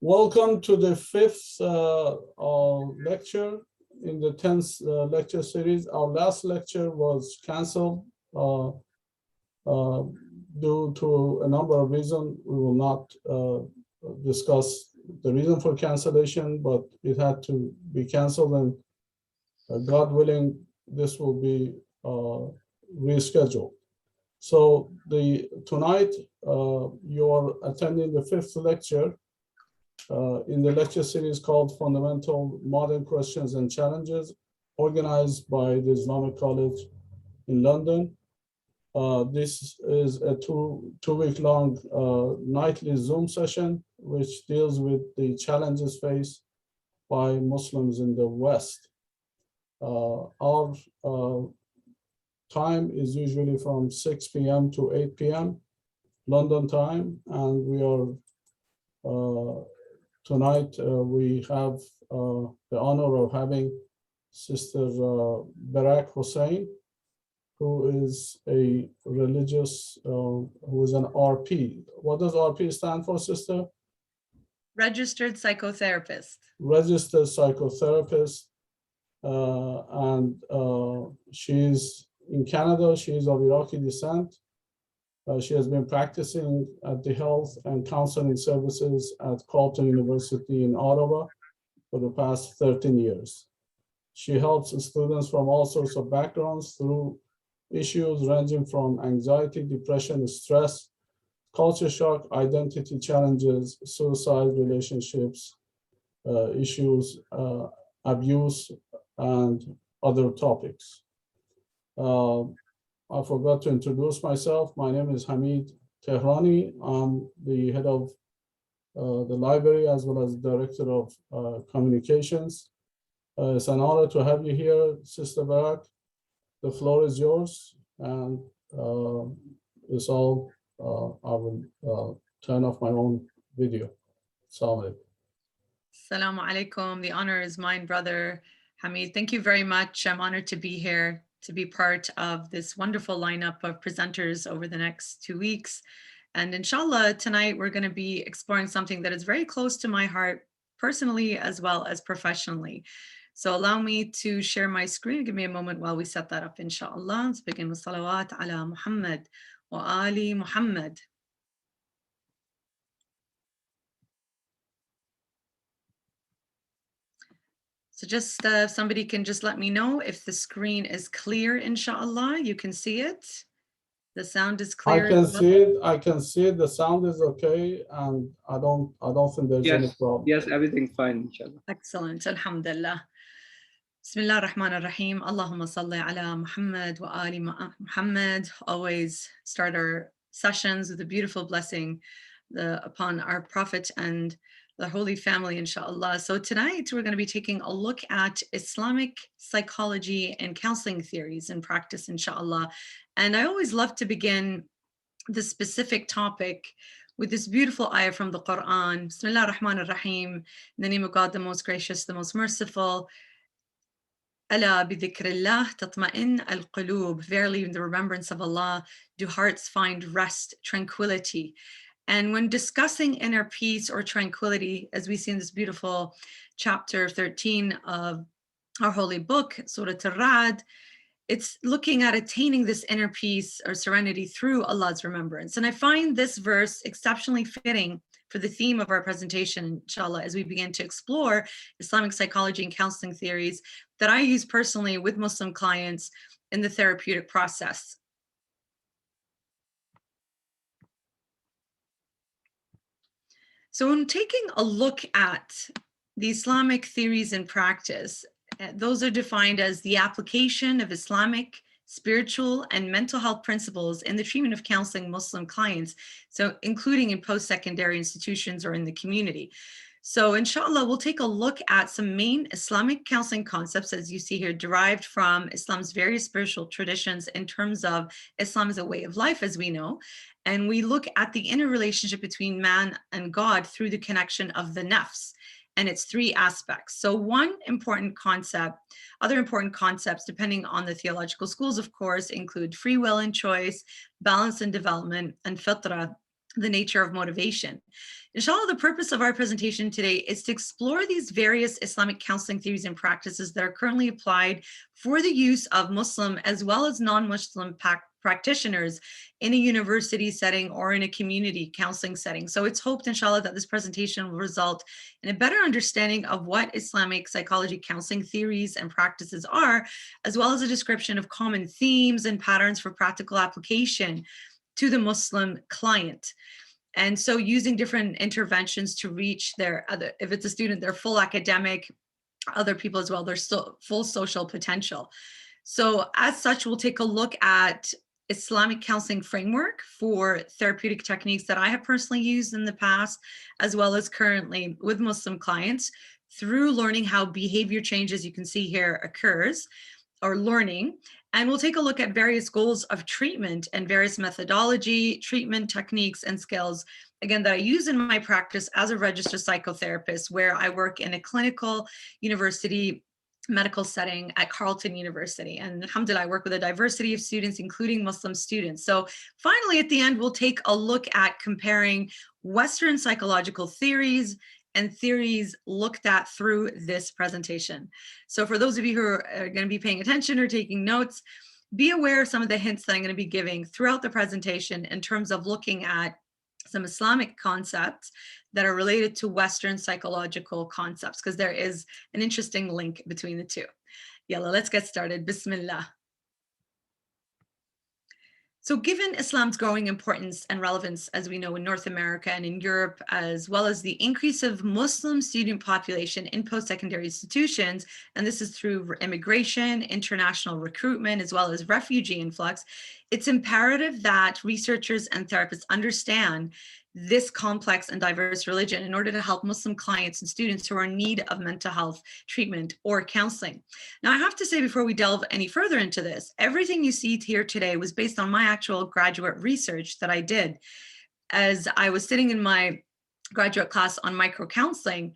Welcome to the fifth lecture in the 10th lecture series. Our last lecture was canceled due to a number of reasons. We will not discuss the reason for cancellation, but it had to be canceled, and God willing, this will be rescheduled. So tonight you're attending the fifth lecture in the lecture series called Fundamental Modern Questions and Challenges, organized by the Islamic College in London. This is a two-week-long nightly Zoom session, which deals with the challenges faced by Muslims in the West. Our time is usually from 6 p.m. to 8 p.m. London time, and we are tonight we have the honor of having Sister Barek Hussain, who is a religious, who is an RP. What does RP stand for, Sister? Registered psychotherapist. Registered psychotherapist, and she's in Canada. She is of Iraqi descent. She has been practicing at the health and counseling services at Carleton University in Ottawa for the past 13 years. She helps students from all sorts of backgrounds through issues ranging from anxiety, depression, stress, culture shock, identity challenges, suicide, relationships, issues, abuse, and other topics. I forgot to introduce myself. My name is Hamid Tehrani. I'm the head of the library as well as director of communications. It's an honor to have you here, Sister Barek. The floor is yours, and it's all, I will turn off my own video. Assalamu alaikum. The honor is mine, brother Hamid. Thank you very much. I'm honored to be here, to be part of this wonderful lineup of presenters over the next 2 weeks. And inshallah, tonight we're going to be exploring something that is very close to my heart, personally as well as professionally. So allow me to share my screen. Give me a moment while we set that up, inshallah. Let's begin with salawat ala Muhammad wa ali Muhammad. So just if somebody can just let me know if the screen is clear, inshallah. You can see it. The sound is clear. I can see it. I can see it. The sound is okay, and I don't think there's any problem. Yes, everything fine, inshallah. Excellent. Alhamdulillah. Bismillah ar-Rahman ar-Rahim. Allahumma salli ala Muhammad wa ali Muhammad. Always start our sessions with a beautiful blessing upon our Prophet and the Holy Family, inshallah. So tonight we're going to be taking a look at Islamic psychology and counseling theories in practice, inshallah. And I always love to begin this specific topic with this beautiful ayah from the Quran. Bismillah ar-Rahman ar-Rahim. In the name of God, the most gracious, the most merciful. Ala bidhikrillah tatma'in al-qulub. Verily, in the remembrance of Allah, do hearts find rest, tranquility. And when discussing inner peace or tranquility, as we see in this beautiful chapter 13 of our holy book, Surah Ar-Ra'd, it's looking at attaining this inner peace or serenity through Allah's remembrance. And I find this verse exceptionally fitting for the theme of our presentation, inshallah, as we begin to explore Islamic psychology and counseling theories that I use personally with Muslim clients in the therapeutic process. So when taking a look at the Islamic theories in practice, those are defined as the application of Islamic, spiritual, and mental health principles in the treatment of counseling Muslim clients, so including in post-secondary institutions or in the community. So inshallah, we'll take a look at some main Islamic counseling concepts, as you see here, derived from Islam's various spiritual traditions in terms of Islam as a way of life, as we know. And we look at the inner relationship between man and God through the connection of the nafs and its three aspects. So one important concept, other important concepts, depending on the theological schools, of course, include free will and choice, balance and development, and fitra, the nature of motivation. Inshallah, the purpose of our presentation today is to explore these various Islamic counseling theories and practices that are currently applied for the use of Muslim as well as non-Muslim practitioners in a university setting or in a community counseling setting. So it's hoped, inshallah, that this presentation will result in a better understanding of what Islamic psychology counseling theories and practices are, as well as a description of common themes and patterns for practical application to the Muslim client. And so using different interventions to reach their other, if it's a student, their full academic, other people as well, their full social potential. So as such, we'll take a look at Islamic counseling framework for therapeutic techniques that I have personally used in the past, as well as currently with Muslim clients, through learning how behavior change, as you can see here, occurs, or learning. And we'll take a look at various goals of treatment and various methodology, treatment techniques, and skills, again, that I use in my practice as a registered psychotherapist, where I work in a clinical university medical setting at Carleton University. And alhamdulillah, I work with a diversity of students, including Muslim students. So finally, at the end, we'll take a look at comparing Western psychological theories and theories looked at through this presentation. So for those of you who are going to be paying attention or taking notes, be aware of some of the hints that I'm going to be giving throughout the presentation in terms of looking at some Islamic concepts that are related to Western psychological concepts, because there is an interesting link between the two. Yalla, let's get started. Bismillah. So given Islam's growing importance and relevance, as we know, in North America and in Europe, as well as the increase of Muslim student population in post-secondary institutions, and this is through immigration, international recruitment, as well as refugee influx, it's imperative that researchers and therapists understand this complex and diverse religion in order to help Muslim clients and students who are in need of mental health treatment or counseling. Now, I have to say before we delve any further into this, everything you see here today was based on my actual graduate research that I did. As I was sitting in my graduate class on micro-counseling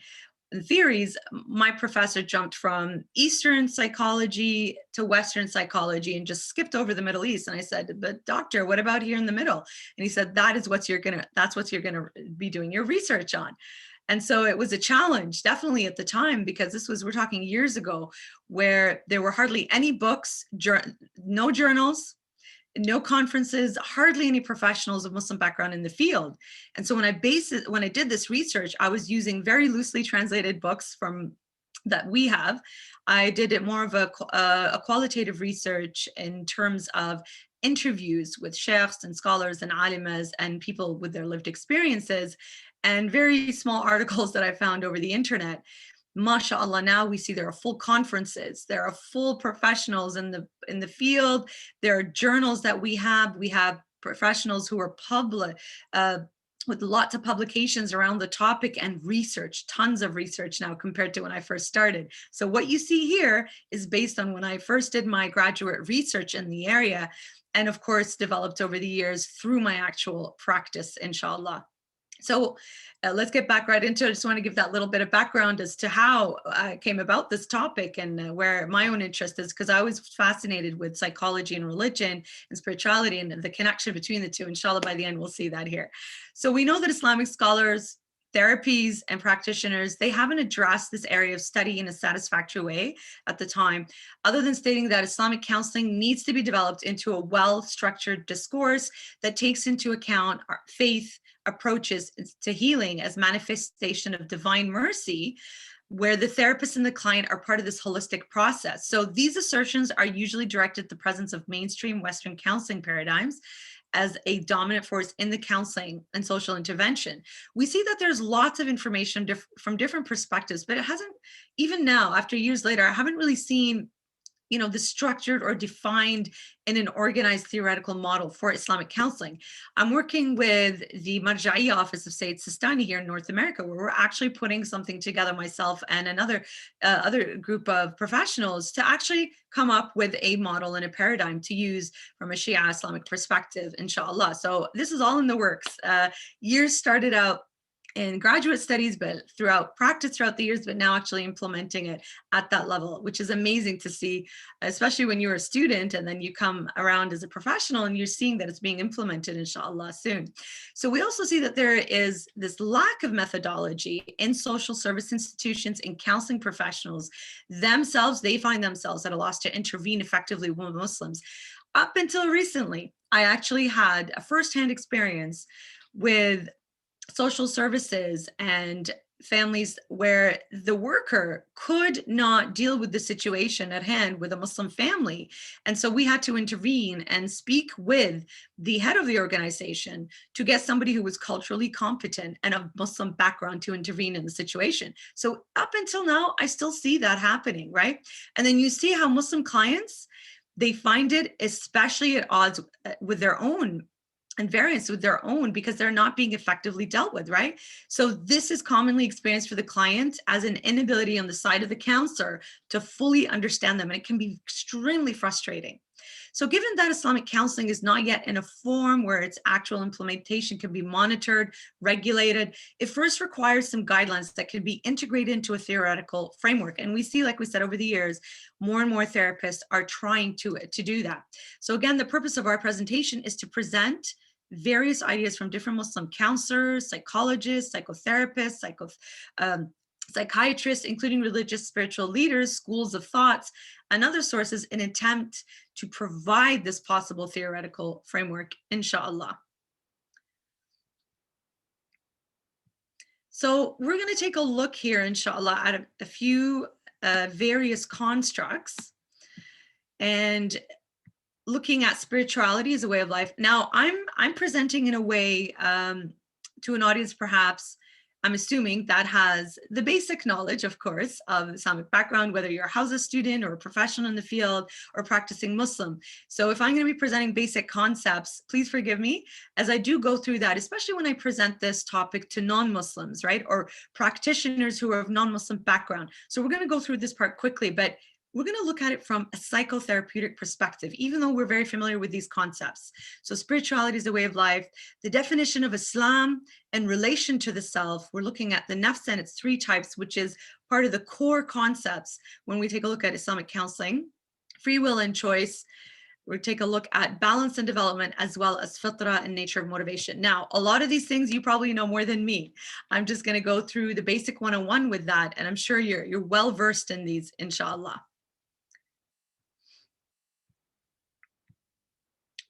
and theories, my professor jumped from Eastern psychology to Western psychology and just skipped over the Middle East. And I said, but doctor, what about here in the middle? And he said, that's what you're gonna be doing your research on. And so it was a challenge, definitely at the time, because we're talking years ago, where there were hardly any books, no journals, no conferences, hardly any professionals of Muslim background in the field. And so when I did this research, I was using very loosely translated books that we have. I did it more of a qualitative research in terms of interviews with sheikhs and scholars and alimas and people with their lived experiences, and very small articles that I found over the internet. MashaAllah, now we see there are full conferences, there are full professionals in the field, there are journals that we have professionals who are with lots of publications around the topic and research, tons of research now compared to when I first started. So what you see here is based on when I first did my graduate research in the area, and of course developed over the years through my actual practice, inshallah. So let's get back right into it. I just want to give that little bit of background as to how I came about this topic and where my own interest is, because I was fascinated with psychology and religion and spirituality and the connection between the two. Inshallah, by the end, we'll see that here. So we know that Islamic scholars, therapies, and practitioners, they haven't addressed this area of study in a satisfactory way at the time, other than stating that Islamic counseling needs to be developed into a well-structured discourse that takes into account our faith, approaches to healing as manifestation of divine mercy, where the therapist and the client are part of this holistic process. So these assertions are usually directed at the presence of mainstream Western counseling paradigms as a dominant force in the counseling and social intervention. We see that there's lots of information from different perspectives, but it hasn't, even now, after years later, I haven't really seen the structured or defined in an organized theoretical model for Islamic counseling. I'm working with the Marja'iyya office of Sayyid Sistani here in North America, where we're actually putting something together, myself and another other group of professionals, to actually come up with a model and a paradigm to use from a Shia Islamic perspective, inshallah. So this is all in the works. Years started out in graduate studies, but throughout practice throughout the years, but now actually implementing it at that level, which is amazing to see, especially when you're a student and then you come around as a professional and you're seeing that it's being implemented, inshallah, soon. So we also see that there is this lack of methodology in social service institutions and counseling professionals themselves. They find themselves at a loss to intervene effectively with Muslims. Up until recently, I actually had a firsthand experience with social services and families where the worker could not deal with the situation at hand with a Muslim family. And so we had to intervene and speak with the head of the organization to get somebody who was culturally competent and of Muslim background to intervene in the situation. So up until now, I still see that happening, right? And then you see how Muslim clients, they find it especially at odds with their own and variance with their own, because they're not being effectively dealt with, right? So this is commonly experienced for the client as an inability on the side of the counselor to fully understand them, and it can be extremely frustrating. So given that Islamic counseling is not yet in a form where its actual implementation can be monitored, regulated, it first requires some guidelines that can be integrated into a theoretical framework. And we see, like we said, over the years, more and more therapists are trying to do that. So again, the purpose of our presentation is to present various ideas from different Muslim counselors, psychologists, psychotherapists, psychiatrists, including religious spiritual leaders, schools of thoughts, and other sources in an attempt to provide this possible theoretical framework, inshallah. So we're going to take a look here, inshallah, at a few various constructs and looking at spirituality as a way of life. Now, I'm presenting in a way to an audience, perhaps, I'm assuming, that has the basic knowledge, of course, of Islamic background, whether you're a Hausa student or a professional in the field or practicing Muslim. So if I'm going to be presenting basic concepts, please forgive me as I do go through that, especially when I present this topic to non-Muslims, right? Or practitioners who are of non-Muslim background. So we're going to go through this part quickly, but we're going to look at it from a psychotherapeutic perspective, even though we're very familiar with these concepts. So spirituality is a way of life, the definition of Islam in relation to the self. We're looking at the nafs and its three types, which is part of the core concepts when we take a look at Islamic counseling, free will and choice. We'll take a look at balance and development, as well as fitra and nature of motivation. Now, a lot of these things you probably know more than me. I'm just going to go through the basic 101 with that, and I'm sure you're well versed in these, inshallah.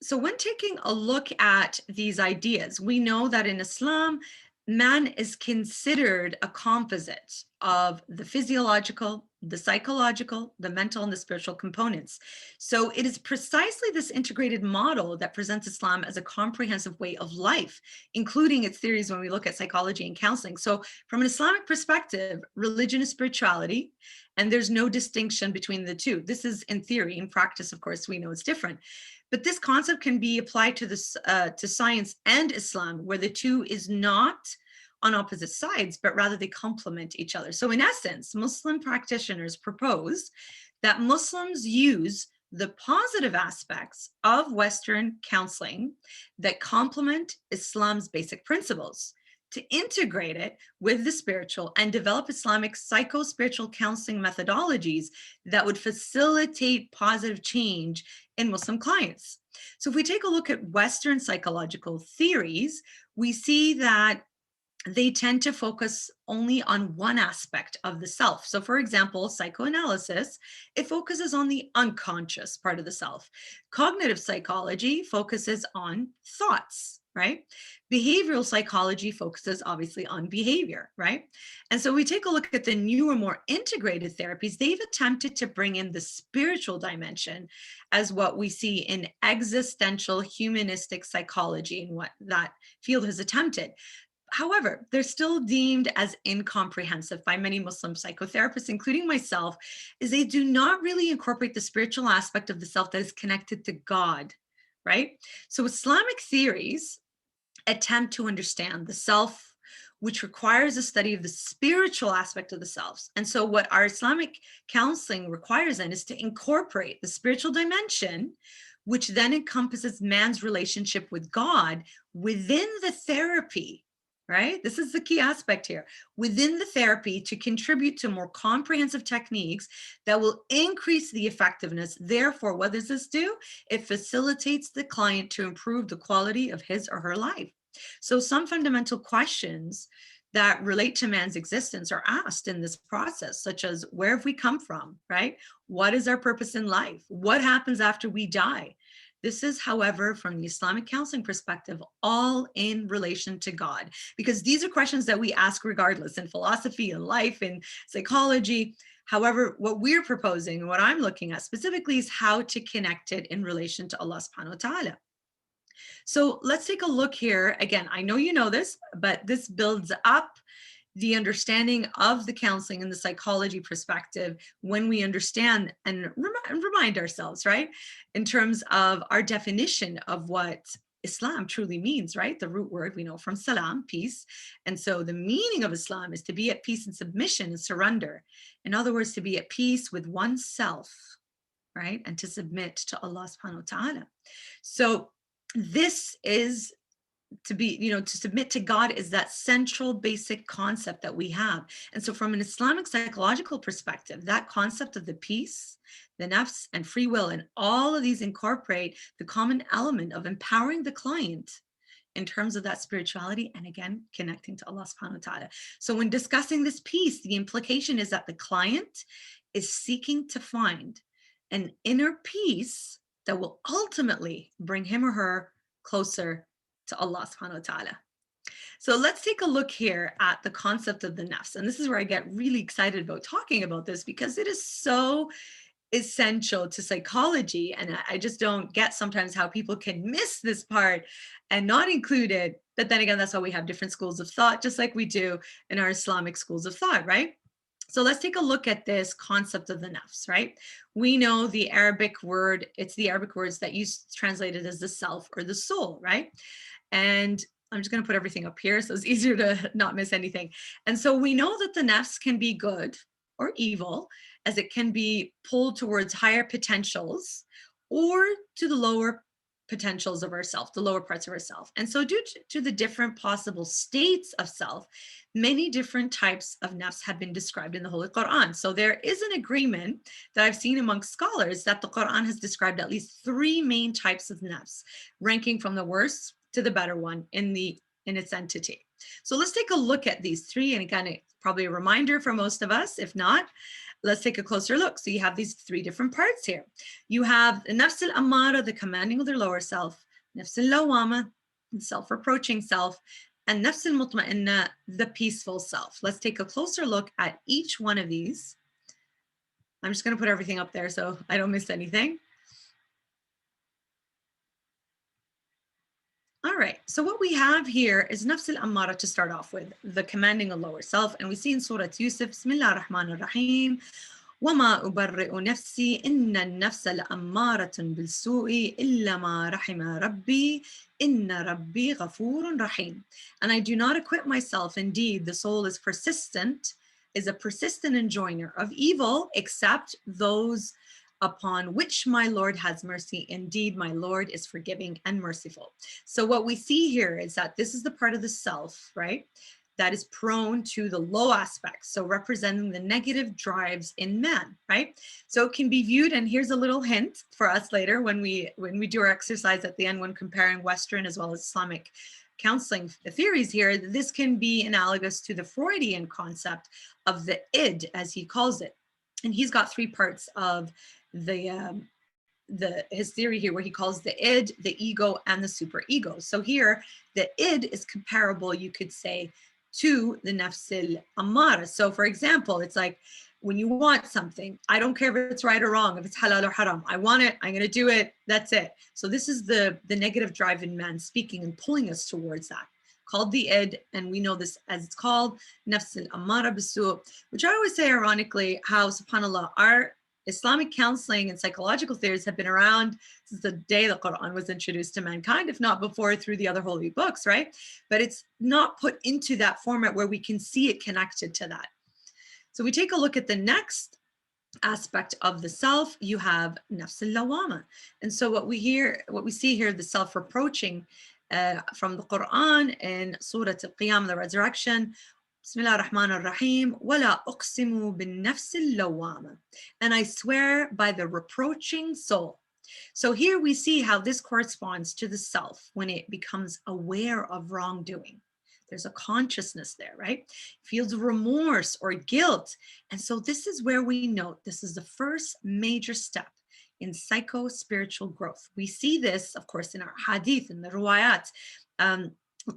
So when taking a look at these ideas, we know that in Islam, man is considered a composite of the physiological, the psychological, the mental, and the spiritual components. So it is precisely this integrated model that presents Islam as a comprehensive way of life, including its theories when we look at psychology and counseling. So from an Islamic perspective, religion is spirituality, and there's no distinction between the two. This is in theory. In practice, of course, we know it's different. But this concept can be applied to this to science and Islam, where the two is not on opposite sides, but rather they complement each other. So in essence, Muslim practitioners propose that Muslims use the positive aspects of Western counseling that complement Islam's basic principles, to integrate it with the spiritual and develop Islamic psycho-spiritual counseling methodologies that would facilitate positive change in Muslim clients. So if we take a look at Western psychological theories, we see that they tend to focus only on one aspect of the self. So for example, psychoanalysis, it focuses on the unconscious part of the self. Cognitive psychology focuses on thoughts, right? Behavioral psychology focuses obviously on behavior, right? And so we take a look at the newer, more integrated therapies. They've attempted to bring in the spiritual dimension as what we see in existential humanistic psychology, and what that field has attempted. However, they're still deemed as incomprehensive by many Muslim psychotherapists, including myself, as they do not really incorporate the spiritual aspect of the self that is connected to God, right? So Islamic theories attempt to understand the self, which requires a study of the spiritual aspect of the self. And so what our Islamic counseling requires then is to incorporate the spiritual dimension, which then encompasses man's relationship with God within the therapy, right? This is the key aspect here. Within the therapy to contribute to more comprehensive techniques that will increase the effectiveness. Therefore, what does this do? It facilitates the client to improve the quality of his or her life. So some fundamental questions that relate to man's existence are asked in this process, such as where have we come from, right? What is our purpose in life? What happens after we die? This is, however, from the Islamic counseling perspective, all in relation to God, because these are questions that we ask regardless in philosophy and life and psychology. However, what we're proposing and what I'm looking at specifically is how to connect it in relation to Allah subhanahu wa ta'ala. So let's take a look here. Again, I know you know this, but this builds up the understanding of the counseling and the psychology perspective when we understand and remind ourselves, right, in terms of our definition of what Islam truly means, right? The root word we know from salam, peace. And so the meaning of Islam is to be at peace and submission and surrender. In other words, to be at peace with oneself, right? And to submit to Allah subhanahu wa ta'ala. So this is to be, to submit to God is that central basic concept that we have. And so from an Islamic psychological perspective, that concept of the peace, the nafs, and free will, and all of these incorporate the common element of empowering the client in terms of that spirituality, and again, connecting to Allah subhanahu wa ta'ala. So when discussing this peace, the implication is that the client is seeking to find an inner peace that will ultimately bring him or her closer to Allah subhanahu wa ta'ala. So let's take a look here at the concept of the nafs. And this is where I get really excited about talking about this, because it is so essential to psychology. And I just don't get sometimes how people can miss this part and not include it. But then again, that's why we have different schools of thought, just like we do in our Islamic schools of thought, right? So let's take a look at this concept of the nafs, right? We know the Arabic word, it's the Arabic words that you translated as the self or the soul, right? And I'm just going to put everything up here so it's easier to not miss anything. And so we know that the nafs can be good or evil, as it can be pulled towards higher potentials or to the lower potentials of ourself, the lower parts of ourself. And so due to the different possible states of self, many different types of nafs have been described in the Holy Quran. So there is an agreement that I've seen amongst scholars that the Quran has described at least 3 main types of nafs, ranking from the worst to the better one in its entity. So let's take a look at these 3, and again, it's probably a reminder for most of us. If not, let's take a closer look. So you have these 3 different parts here. You have nafs al-ammara, the commanding of their lower self, nafs al-lawama, the self-reproaching self, and nafs al-mutma'inna, the peaceful self. Let's take a closer look at each one of these. I'm just going to put everything up there so I don't miss anything. All right, so what we have here is nafs al-ammara to start off with, the commanding of lower self. And we see in Surah Yusuf, Bismillah ar-Rahman ar-Rahim, وَمَا أُبَرِّئُ نَفْسِي إِنَّ النَّفْسَ لَأَمَّارَةٌ بِالسُّوءِ إِلَّا مَا رَحِمَ رَبِّي إِنَّ رَبِّي غَفُورٌ رَحِيمٌ. And I do not acquit myself. Indeed, the soul is a persistent enjoiner of evil, except those upon which my Lord has mercy. Indeed, my Lord is forgiving and merciful. So what we see here is that this is the part of the self, right, that is prone to the low aspects, so representing the negative drives in man, right? So it can be viewed, and here's a little hint for us later when we do our exercise at the end when comparing Western as well as Islamic counseling theories here, this can be analogous to the Freudian concept of the id, as he calls it. And he's got 3 parts of his theory here, where he calls the id, the ego, and the superego. So here, the id is comparable, you could say, to the nafs al-ammara. So for example, it's like when you want something, I don't care if it's right or wrong, if it's halal or haram, I want it, I'm going to do it, that's it. So this is the negative drive in man speaking and pulling us towards that, called the id, and we know this as it's called nafs al-ammara bisu, which I always say ironically how, subhanAllah, our Islamic counseling and psychological theories have been around since the day the Quran was introduced to mankind, if not before through the other holy books, right? But it's not put into that format where we can see it connected to that. So we take a look at the next aspect of the self. You have nafs al-lawama. And so what we see here, the self-reproaching from the Quran in Surah Al-Qiyam, the resurrection. Bismillah ar-Rahman ar-Rahim. وَلَا أُقْسِمُ بِالنَّفْسِ اللَّوَّامَةِ. And I swear by the reproaching soul. So here we see how this corresponds to the self when it becomes aware of wrongdoing. There's a consciousness there, right? Feels remorse or guilt. And so this is where we note this is the first major step in psycho-spiritual growth. We see this, of course, in our hadith, in the ruwayat.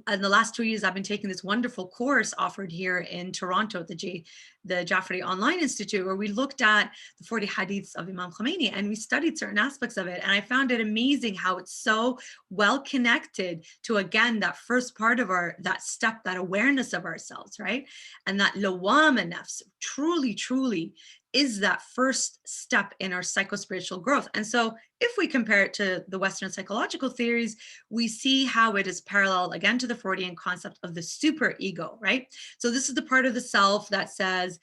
In the last 2 years, I've been taking this wonderful course offered here in Toronto at the Jaffery Online Institute, where we looked at the 40 hadiths of Imam Khomeini and we studied certain aspects of it. And I found it amazing how it's so well connected to, again, that first part of that step, that awareness of ourselves, right? And that lawama nafs truly is that first step in our psycho-spiritual growth. And so if we compare it to the Western psychological theories, we see how it is parallel again to the Freudian concept of the super ego, right? So this is the part of the self that says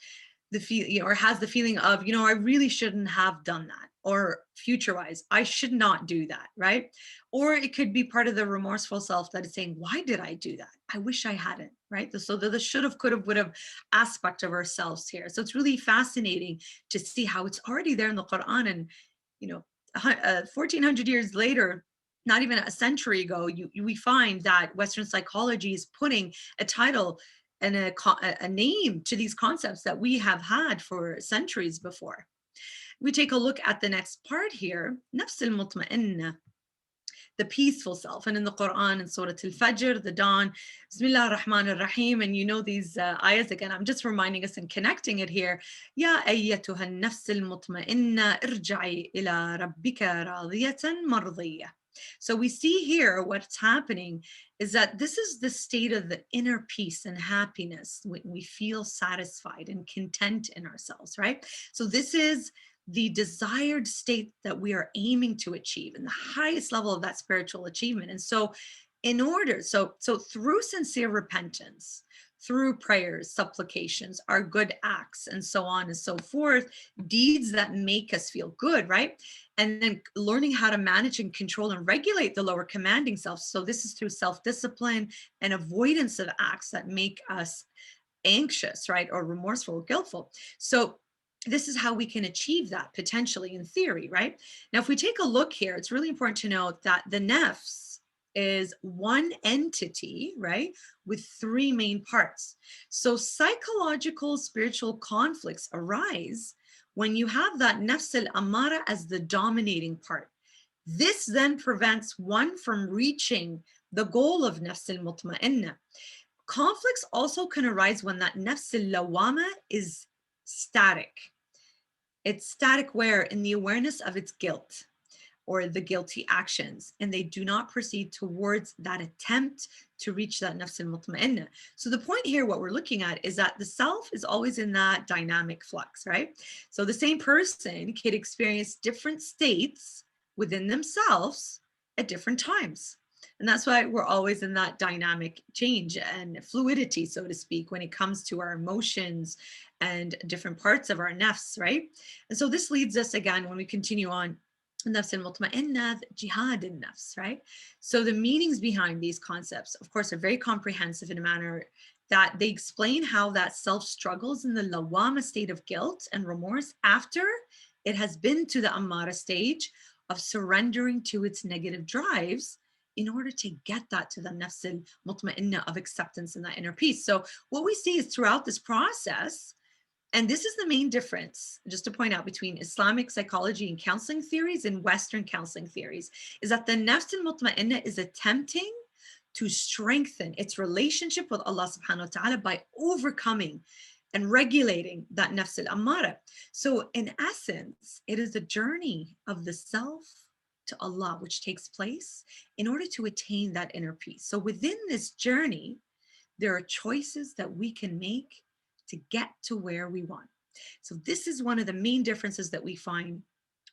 or has the feeling of, I really shouldn't have done that, or future-wise, I should not do that, right? Or it could be part of the remorseful self that is saying, why did I do that? I wish I hadn't, right? So the should have, could have, would have aspect of ourselves here. So it's really fascinating to see how it's already there in the Quran. And, 1400 years later, not even a century ago, we find that Western psychology is putting a title and a name to these concepts that we have had for centuries before. We take a look at the next part here, nafs al-mutma'inna, the peaceful self. And in the Quran, in Surah Al-Fajr, the dawn, Bismillah ar-Rahman ar-Rahim, and these ayahs again, I'm just reminding us and connecting it here. Ya ayyatuha an-nafs al-mutma'inna irja'i ila rabbika radiyatan mardiyah. So we see here what's happening is that this is the state of the inner peace and happiness when we feel satisfied and content in ourselves, right? So this is the desired state that we are aiming to achieve and the highest level of that spiritual achievement. And so so through sincere repentance, through prayers, supplications, our good acts, and so on and so forth, deeds that make us feel good, right? And then learning how to manage and control and regulate the lower commanding self. So this is through self-discipline and avoidance of acts that make us anxious, right? Or remorseful or guiltful. So this is how we can achieve that potentially in theory, right? Now, if we take a look here, it's really important to note that the nafs is one entity, right, with three main parts. So psychological spiritual conflicts arise when you have that nafs al-amara as the dominating part. This then prevents one from reaching the goal of nafs al-mutma'inna. Conflicts also can arise when that nafs al-lawama is static. It's static where in the awareness of its guilt or the guilty actions, and they do not proceed towards that attempt to reach that nafs al-mutma'inna. So the point here, what we're looking at is that the self is always in that dynamic flux, right? So the same person can experience different states within themselves at different times. And that's why we're always in that dynamic change and fluidity, so to speak, when it comes to our emotions and different parts of our nafs, right? And so this leads us again, when we continue on, nafs al-mutma'inna, jihad al-nafs, right? So the meanings behind these concepts, of course, are very comprehensive in a manner that they explain how that self struggles in the lawama state of guilt and remorse after it has been to the amara stage of surrendering to its negative drives in order to get that to the nafs al-mutma'inna of acceptance and that inner peace. So what we see is throughout this process, and this is the main difference, just to point out, between Islamic psychology and counseling theories and Western counseling theories, is that the nafs al-mutma'inna is attempting to strengthen its relationship with Allah subhanahu wa ta'ala by overcoming and regulating that nafs al-amara. So in essence, it is a journey of the self to Allah, which takes place in order to attain that inner peace. So within this journey, there are choices that we can make to get to where we want. So this is one of the main differences that we find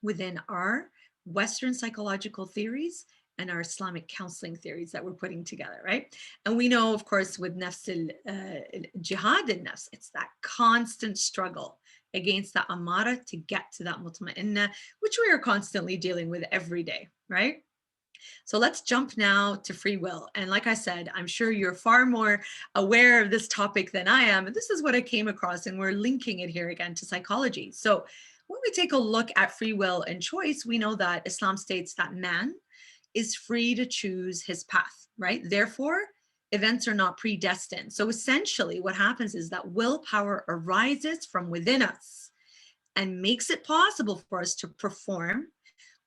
within our Western psychological theories and our Islamic counseling theories that we're putting together, right? And we know, of course, with nafs jihad and nafs, it's that constant struggle against that amara to get to that mutma'inna, which we are constantly dealing with every day, right? So let's jump now to free will. And like I said, I'm sure you're far more aware of this topic than I am. And this is what I came across, and we're linking it here again to psychology. So when we take a look at free will and choice, we know that Islam states that man is free to choose his path, right? Therefore, events are not predestined. So essentially, what happens is that willpower arises from within us and makes it possible for us to perform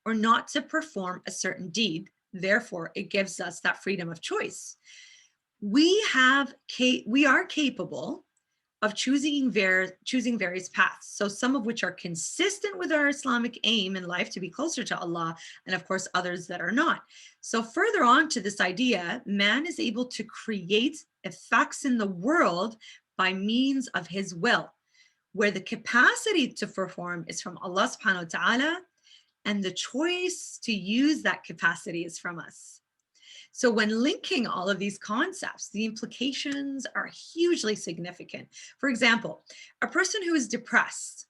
or not to perform a certain deed. Therefore, it gives us that freedom of choice. We are capable of choosing various paths. So some of which are consistent with our Islamic aim in life to be closer to Allah, and of course others that are not. So further on to this idea, man is able to create effects in the world by means of his will, where the capacity to perform is from Allah subhanahu wa ta'ala, and the choice to use that capacity is from us. So when linking all of these concepts, the implications are hugely significant. For example, a person who is depressed,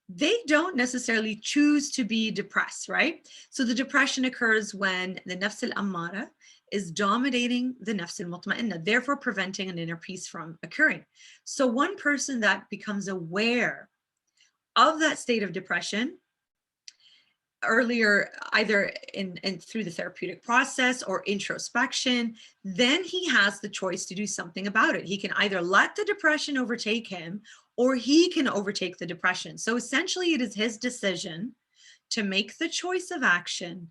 they don't necessarily choose to be depressed, right? So the depression occurs when the nafs al-ammara is dominating the nafs al-mutma'inna, therefore preventing an inner peace from occurring. So one person that becomes aware of that state of depression earlier, either in through the therapeutic process or introspection, then he has the choice to do something about it. He can either let the depression overtake him, or he can overtake the depression. So essentially, it is his decision to make the choice of action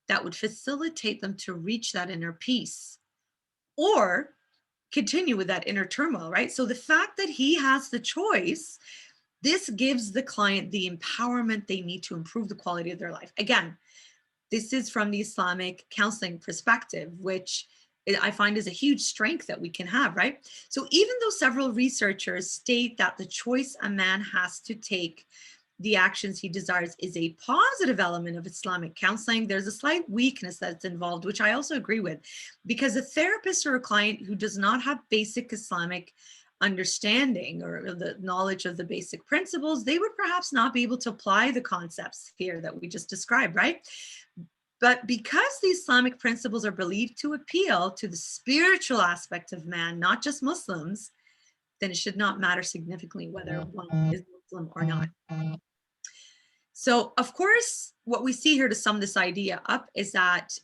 that would facilitate them to reach that inner peace, or continue with that inner turmoil, right? So the fact that he has the choice, this gives the client the empowerment they need to improve the quality of their life. Again, this is from the Islamic counseling perspective, which I find is a huge strength that we can have, right? So even though several researchers state that the choice a man has to take the actions he desires is a positive element of Islamic counseling, there's a slight weakness that's involved, which I also agree with, because a therapist or a client who does not have basic Islamic understanding or the knowledge of the basic principles, they would perhaps not be able to apply the concepts here that we just described, right? But because the Islamic principles are believed to appeal to the spiritual aspect of man, not just Muslims, then it should not matter significantly whether one is Muslim or not. So, of course, what we see here to sum this idea up is that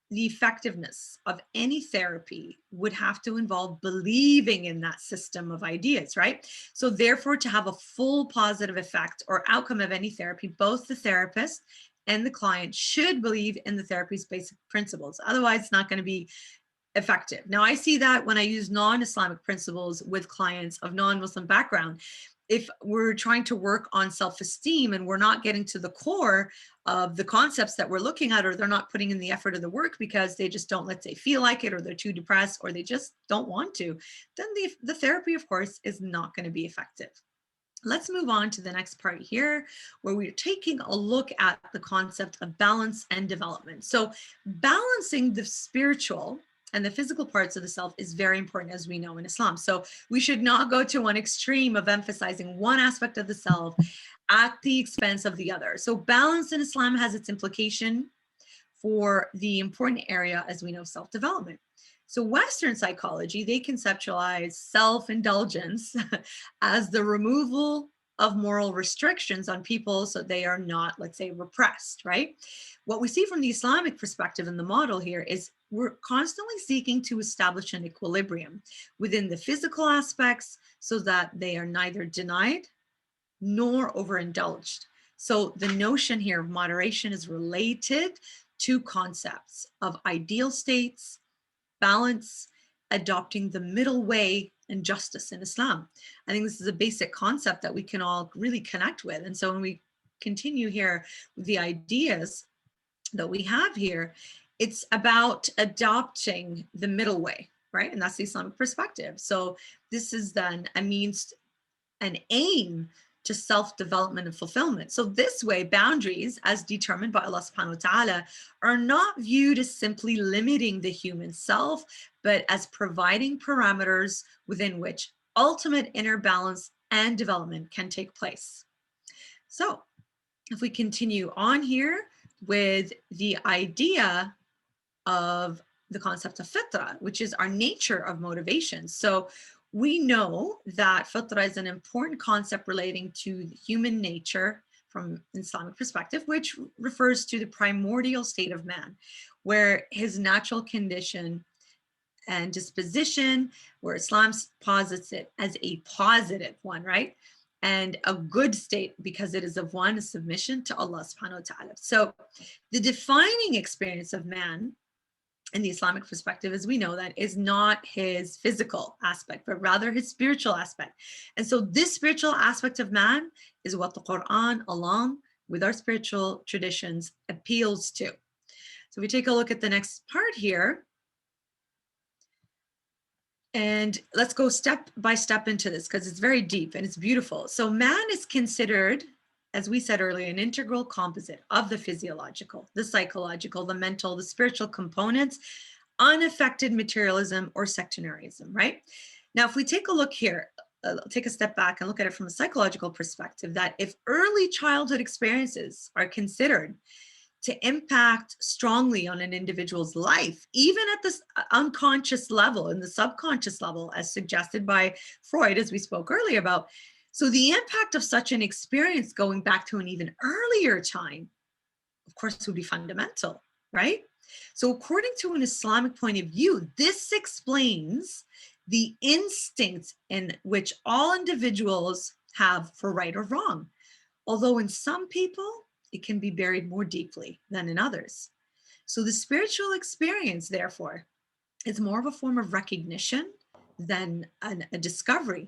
the effectiveness of any therapy would have to involve believing in that system of ideas, right? So therefore, to have a full positive effect or outcome of any therapy, both the therapist and the client should believe in the therapy's basic principles. Otherwise, it's not going to be effective. Now, I see that when I use non-Islamic principles with clients of non-Muslim background. If we're trying to work on self-esteem and we're not getting to the core of the concepts that we're looking at, or they're not putting in the effort of the work because they just don't, let's say, feel like it, or they're too depressed, or they just don't want to, then the therapy, of course, is not going to be effective. Let's move on to the next part here, where we're taking a look at the concept of balance and development. So balancing the spiritual and the physical parts of the self is very important, as we know in Islam. So we should not go to one extreme of emphasizing one aspect of the self at the expense of the other. So balance in Islam has its implication for the important area, as we know, self-development. So Western psychology, they conceptualize self-indulgence as the removal of moral restrictions on people so they are not, let's say, repressed, right? What we see from the Islamic perspective in the model here is we're constantly seeking to establish an equilibrium within the physical aspects so that they are neither denied nor overindulged. So the notion here of moderation is related to concepts of ideal states, balance, adopting the middle way, and justice in Islam. I think this is a basic concept that we can all really connect with. And so when we continue here with the ideas that we have here, it's about adopting the middle way, right? And that's the Islamic perspective. So this is then a means, an aim to self-development and fulfillment. So this way, boundaries, as determined by Allah subhanahu wa ta'ala, are not viewed as simply limiting the human self, but as providing parameters within which ultimate inner balance and development can take place. So if we continue on here with the idea of the concept of fitra, which is our nature of motivation. So we know that fitra is an important concept relating to human nature from an Islamic perspective, which refers to the primordial state of man, where his natural condition and disposition, where Islam posits it as a positive one, right? And a good state because it is of one submission to Allah subhanahu wa ta'ala. So the defining experience of man in the Islamic perspective, as we know, that is not his physical aspect, but rather his spiritual aspect. And so this spiritual aspect of man is what the Quran, along with our spiritual traditions, appeals to. So we take a look at the next part here. And let's go step by step into this because it's very deep and it's beautiful. So man is considered, as we said earlier, an integral composite of the physiological, the psychological, the mental, the spiritual components, unaffected materialism or sectarianism, right? Now, if we take a look here, take a step back and look at it from a psychological perspective, that if early childhood experiences are considered to impact strongly on an individual's life, even at this unconscious level, in the subconscious level, as suggested by Freud, as we spoke earlier about. So the impact of such an experience going back to an even earlier time, of course, would be fundamental, right? So according to an Islamic point of view, this explains the instinct in which all individuals have for right or wrong. Although in some people, it can be buried more deeply than in others. So the spiritual experience, therefore, is more of a form of recognition than a discovery.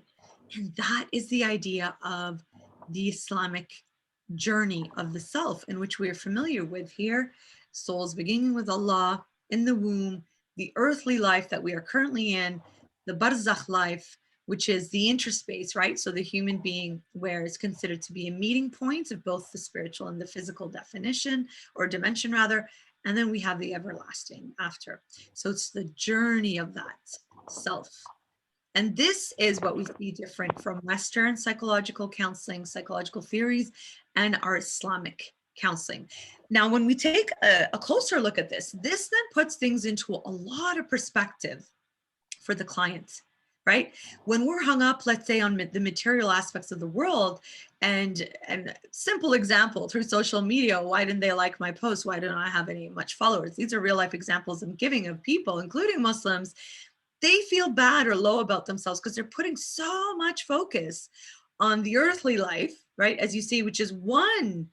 And that is the idea of the Islamic journey of the self, in which we are familiar with here. Souls beginning with Allah in the womb, the earthly life that we are currently in, the barzakh life, which is the interspace, right? So the human being, where it's considered to be a meeting point of both the spiritual and the physical definition, or dimension rather. And then we have the everlasting after. So it's the journey of that self. And this is what we see different from Western psychological counseling, psychological theories, and our Islamic counseling. Now, when we take a closer look at this then puts things into a lot of perspective for the client, right? When we're hung up, let's say, on the material aspects of the world, and simple example through social media, why didn't they like my post? Why don't I have much followers? These are real life examples I'm giving of people, including Muslims. They feel bad or low about themselves because they're putting so much focus on the earthly life, right? As you see, which is one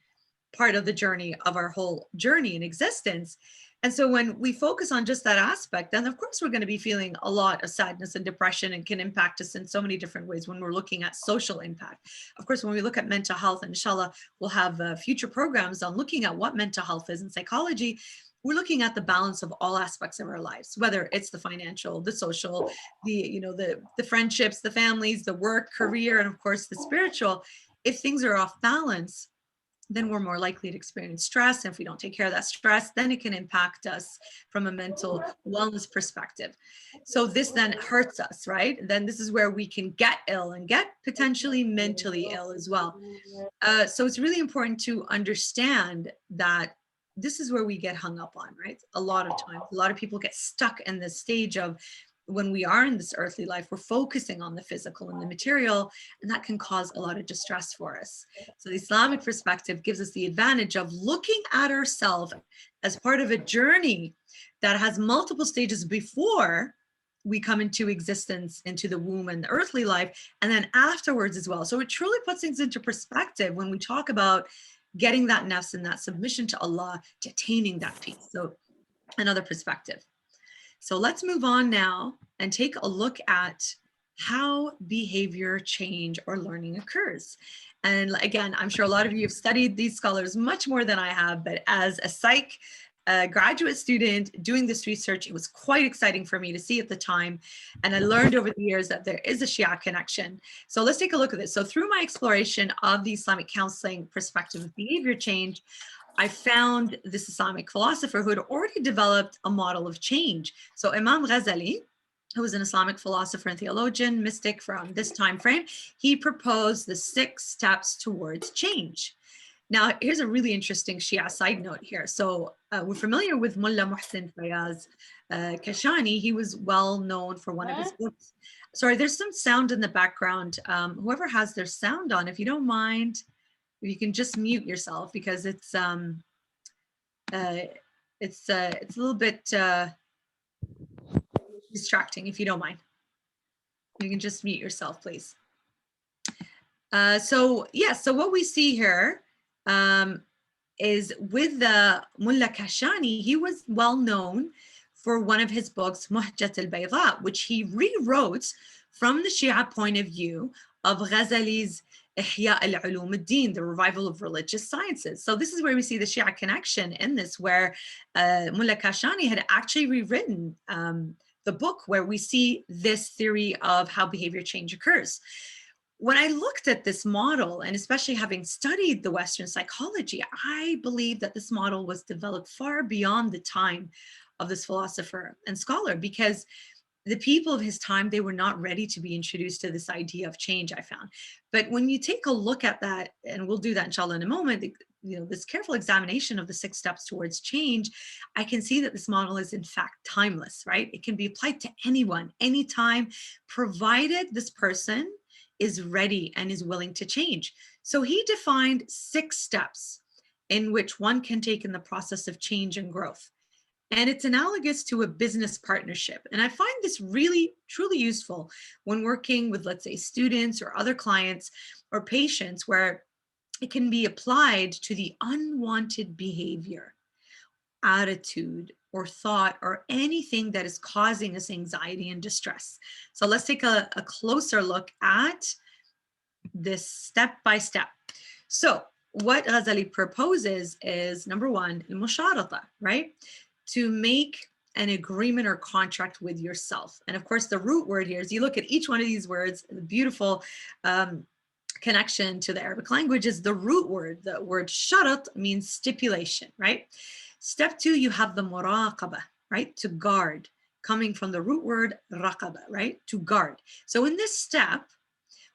part of the journey of our whole journey in existence. And so when we focus on just that aspect, then of course we're going to be feeling a lot of sadness and depression, and can impact us in so many different ways when we're looking at social impact. Of course, when we look at mental health, and inshallah, we'll have future programs on looking at what mental health is in psychology. We're looking at the balance of all aspects of our lives, whether it's the financial, the social, the friendships, the families, the work, career, and of course the spiritual. If things are off balance, then we're more likely to experience stress. And if we don't take care of that stress, then it can impact us from a mental wellness perspective. So this then hurts us, right? Then this is where we can get ill and get potentially mentally ill as well. So it's really important to understand that this is where we get hung up on, right? A lot of times, a lot of people get stuck in this stage of, when we are in this earthly life, we're focusing on the physical and the material, and that can cause a lot of distress for us. So the Islamic perspective gives us the advantage of looking at ourselves as part of a journey that has multiple stages before we come into existence, into the womb and the earthly life, and then afterwards as well. So it truly puts things into perspective when we talk about getting that nafs and that submission to Allah, to attaining that peace. So another perspective. So let's move on now and take a look at how behavior change or learning occurs. And again, I'm sure a lot of you have studied these scholars much more than I have, but as a psych graduate student doing this research, it was quite exciting for me to see at the time. And I learned over the years that there is a Shia connection. So let's take a look at this. So through my exploration of the Islamic counseling perspective of behavior change, I found this Islamic philosopher who had already developed a model of change. So Imam Ghazali, who was an Islamic philosopher and theologian, mystic from this time frame, he proposed the 6 steps towards change. Now, here's a really interesting Shia side note here. So we're familiar with Mullah Muhsin Fayaz Kashani. He was well known for one of his books. Sorry, there's some sound in the background. Whoever has their sound on, if you don't mind, if you can just mute yourself, because it's a little bit distracting, if you don't mind. You can just mute yourself, please. So what we see here is with the Mullah Kashani, he was well known for one of his books, Muhjat al-Bayda, which he rewrote from the Shia point of view of Ghazali's Ihya al-Ulum al-Din, the revival of religious sciences. So this is where we see the Shia connection in this, where Mullah Kashani had actually rewritten the book where we see this theory of how behavior change occurs. When I looked at this model, and especially having studied the Western psychology, I believe that this model was developed far beyond the time of this philosopher and scholar, because the people of his time, they were not ready to be introduced to this idea of change, I found. But when you take a look at that, and we'll do that inshallah in a moment, this careful examination of the 6 steps towards change, I can see that this model is in fact timeless, right? It can be applied to anyone, anytime, provided this person is ready and is willing to change. So he defined 6 steps in which one can take in the process of change and growth. And it's analogous to a business partnership. And I find this really, truly useful when working with, let's say, students or other clients or patients, where it can be applied to the unwanted behavior, attitude, or thought, or anything that is causing us anxiety and distress. So let's take a closer look at this step by step. So what Ghazali proposes is, number 1, al-musharata, right? To make an agreement or contract with yourself. And of course, the root word here is, you look at each one of these words, the beautiful connection to the Arabic language is the root word. The word sharat means stipulation, right? Step 2, you have the muraqaba, right? To guard, coming from the root word raqaba, right? To guard. So in this step,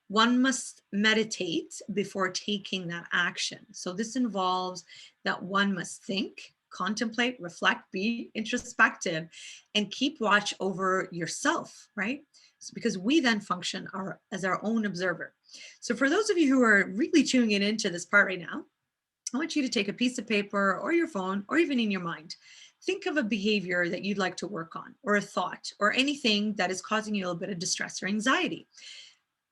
one must meditate before taking that action. So this involves that one must think, contemplate, reflect, be introspective, and keep watch over yourself, right? So because we then function as our own observer. So for those of you who are really tuning into this part right now, I want you to take a piece of paper or your phone, or even in your mind. Think of a behavior that you'd like to work on, or a thought, or anything that is causing you a little bit of distress or anxiety.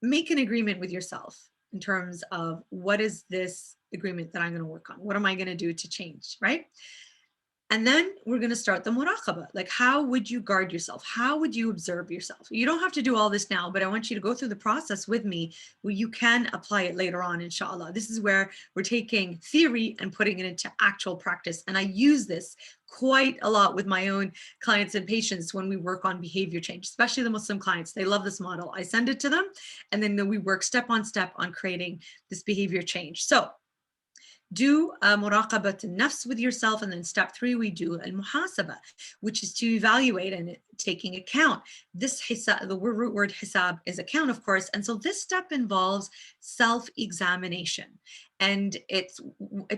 Make an agreement with yourself in terms of, what is this agreement that I'm going to work on? What am I going to do to change, right? And then we're going to start the muraqaba. Like, how would you guard yourself? How would you observe yourself? You don't have to do all this now, but I want you to go through the process with me where you can apply it later on, inshallah. This is where we're taking theory and putting it into actual practice. And I use this quite a lot with my own clients and patients when we work on behavior change, especially the Muslim clients. They love this model. I send it to them, and then we work step on step on creating this behavior change. So do muraqabat al-nafs with yourself, and then step 3, we do al-muhasaba, which is to evaluate and taking account. This hisab, the root word hisab is account, of course, and so this step involves self-examination, and it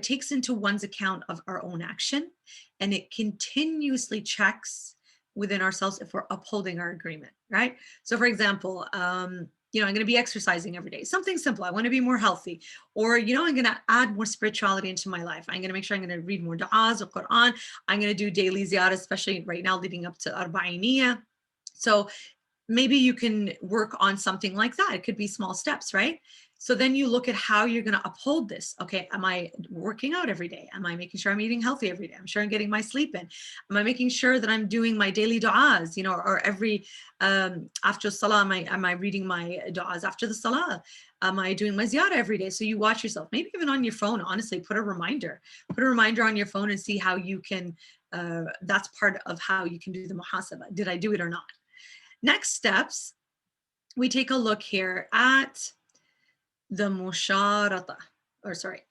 takes into one's account of our own action, and it continuously checks within ourselves if we're upholding our agreement, right? So for example, I'm going to be exercising every day, something simple. I want to be more healthy, or, I'm going to add more spirituality into my life. I'm going to make sure I'm going to read more du'as or Quran. I'm going to do daily ziyarah, especially right now leading up to Arba'iniyah. So maybe you can work on something like that. It could be small steps, right? So then you look at how you're going to uphold this. Okay, am I working out every day? Am I making sure I'm eating healthy every day? I'm sure I'm getting my sleep in. Am I making sure that I'm doing my daily du'as, or every, after Salah, am I reading my du'as after the Salah? Am I doing my ziyarah every day? So you watch yourself, maybe even on your phone, honestly, put a reminder on your phone and see how you can, that's part of how you can do the muhasabah. Did I do it or not? Next steps, we take a look here at the musharata, the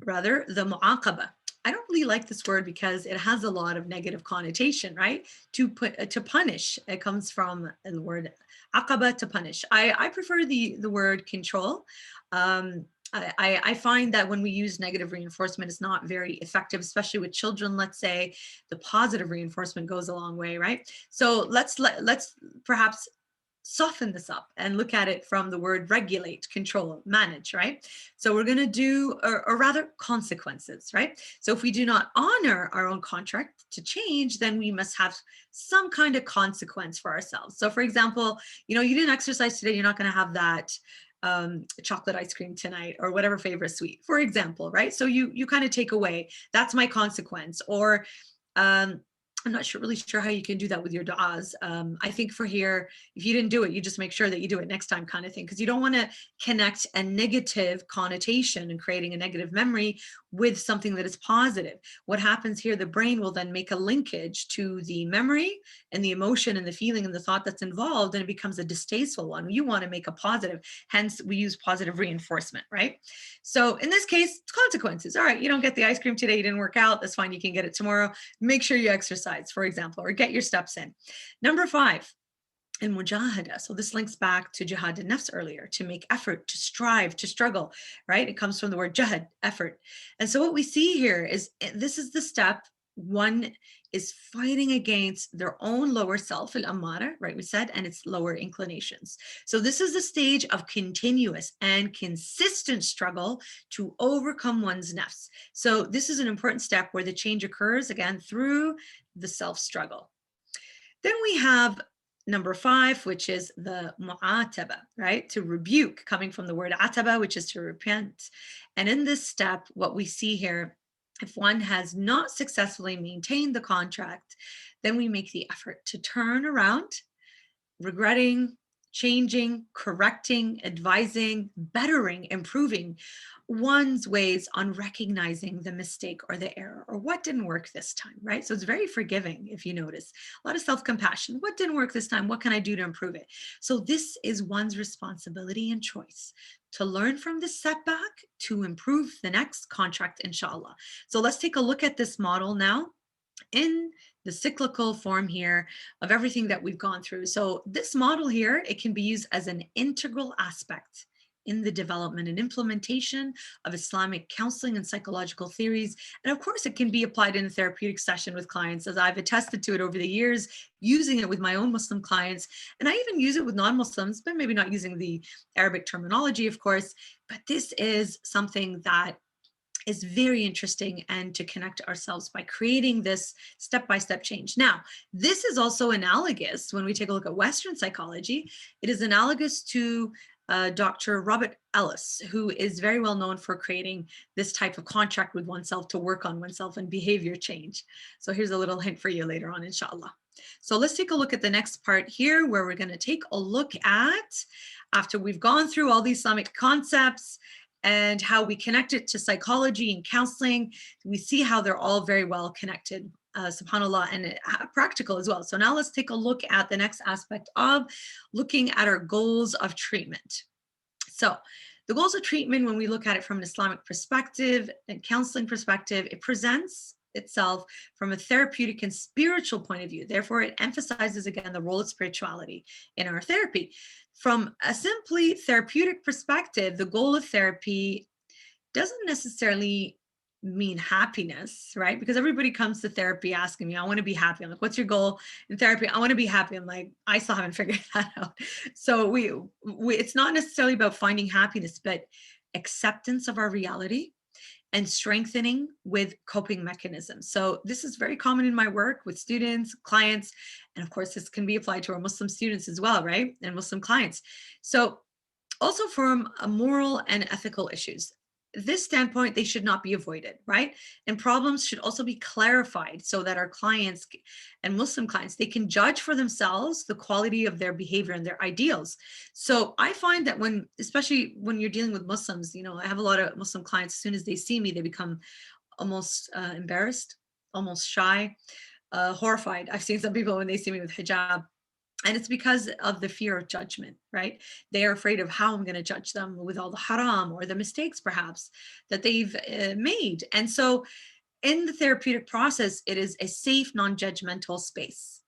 mu'aqaba. I don't really like this word because it has a lot of negative connotation, right? To punish. It comes from the word aqaba, to punish. I prefer the word control. I find that when we use negative reinforcement, it's not very effective, especially with children. Let's say the positive reinforcement goes a long way, right? So let's perhaps soften this up and look at it from the word regulate, control, manage, right? So we're going to do, or rather consequences, right? So if we do not honor our own contract to change, then we must have some kind of consequence for ourselves. So for example, you didn't exercise today, you're not going to have that chocolate ice cream tonight, or whatever favorite sweet, for example, right? So you kind of take away, that's my consequence. Or I'm not really sure how you can do that with your Daws. I think for here, if you didn't do it, you just make sure that you do it next time, kind of thing, because you don't want to connect a negative connotation and creating a negative memory with something that is positive. What happens here, the brain will then make a linkage to the memory and the emotion and the feeling and the thought that's involved, and it becomes a distasteful one. You want to make a positive, hence we use positive reinforcement, right? So in this case, consequences. All right, you don't get the ice cream today, you didn't work out, that's fine, you can get it tomorrow. Make sure you exercise, for example, or get your steps in. Number 5, in mujahada. So this links back to jihad an-nafs earlier, to make effort, to strive, to struggle, right? It comes from the word jahad, effort. And so what we see here is, this is the step one is fighting against their own lower self, al-amara, right? We said, and its lower inclinations. So this is the stage of continuous and consistent struggle to overcome one's nafs. So this is an important step where the change occurs, again, through the self-struggle. Then we have number 5, which is the mu'ataba, right? To rebuke, coming from the word ataba, which is to repent. And in this step, what we see here, if one has not successfully maintained the contract, then we make the effort to turn around, regretting, changing, correcting, advising, bettering, improving one's ways on recognizing the mistake or the error or what didn't work this time, right? So it's very forgiving, if you notice. A lot of self-compassion. What didn't work this time? What can I do to improve it? So this is one's responsibility and choice to learn from this setback to improve the next contract, inshallah. So let's take a look at this model now in the cyclical form here of everything that we've gone through. So this model here, it can be used as an integral aspect in the development and implementation of Islamic counseling and psychological theories. And of course, it can be applied in a therapeutic session with clients, as I've attested to it over the years, using it with my own Muslim clients. And I even use it with non-Muslims, but maybe not using the Arabic terminology, of course. But this is something that is very interesting, and to connect ourselves by creating this step-by-step change. Now, this is also analogous when we take a look at Western psychology. It is analogous to Dr. Robert Ellis, who is very well known for creating this type of contract with oneself to work on oneself and behavior change. So here's a little hint for you later on, inshallah. So let's take a look at the next part here, where we're going to take a look at, after we've gone through all these Islamic concepts and how we connect it to psychology and counseling, we see how they're all very well connected, subhanAllah, and practical as well. So now let's take a look at the next aspect of looking at our goals of treatment. So the goals of treatment, when we look at it from an Islamic perspective and counseling perspective, it presents itself from a therapeutic and spiritual point of view. Therefore, it emphasizes again the role of spirituality in our therapy. From a simply therapeutic perspective, the goal of therapy doesn't necessarily mean happiness, right? Because everybody comes to therapy asking me, I want to be happy. I'm like, what's your goal in therapy? I want to be happy. I'm like, I still haven't figured that out. So it's not necessarily about finding happiness, but acceptance of our reality and strengthening with coping mechanisms. So this is very common in my work with students, clients, and of course, this can be applied to our Muslim students as well, right? And Muslim clients. So also from a moral and ethical issues, this standpoint, they should not be avoided, right? And problems should also be clarified so that our clients and Muslim clients, they can judge for themselves the quality of their behavior and their ideals. So I find that especially when you're dealing with Muslims, I have a lot of Muslim clients, as soon as they see me, they become almost embarrassed, almost shy, horrified. I've seen some people when they see me with hijab. And it's because of the fear of judgment, right? They are afraid of how I'm going to judge them with all the haram or the mistakes perhaps that they've made. And so in the therapeutic process, it is a safe, non-judgmental space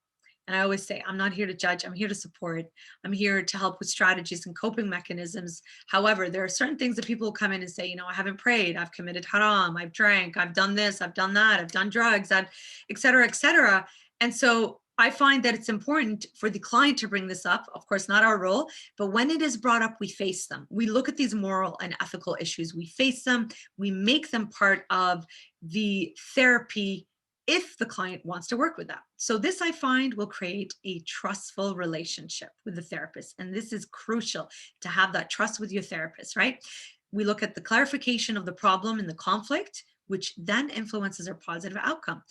And I always say, I'm not here to judge, I'm here to support. I'm here to help with strategies and coping mechanisms. However, there are certain things that people will come in and say, I haven't prayed, I've committed haram, I've drank, I've done this, I've done that, I've done drugs, I've et cetera, et cetera. And so I find that it's important for the client to bring this up, of course, not our role, but when it is brought up, we face them. We look at these moral and ethical issues, we face them, we make them part of the therapy if the client wants to work with that. So this, I find, will create a trustful relationship with the therapist. And this is crucial, to have that trust with your therapist, right? We look at the clarification of the problem and the conflict, which then influences our positive outcome.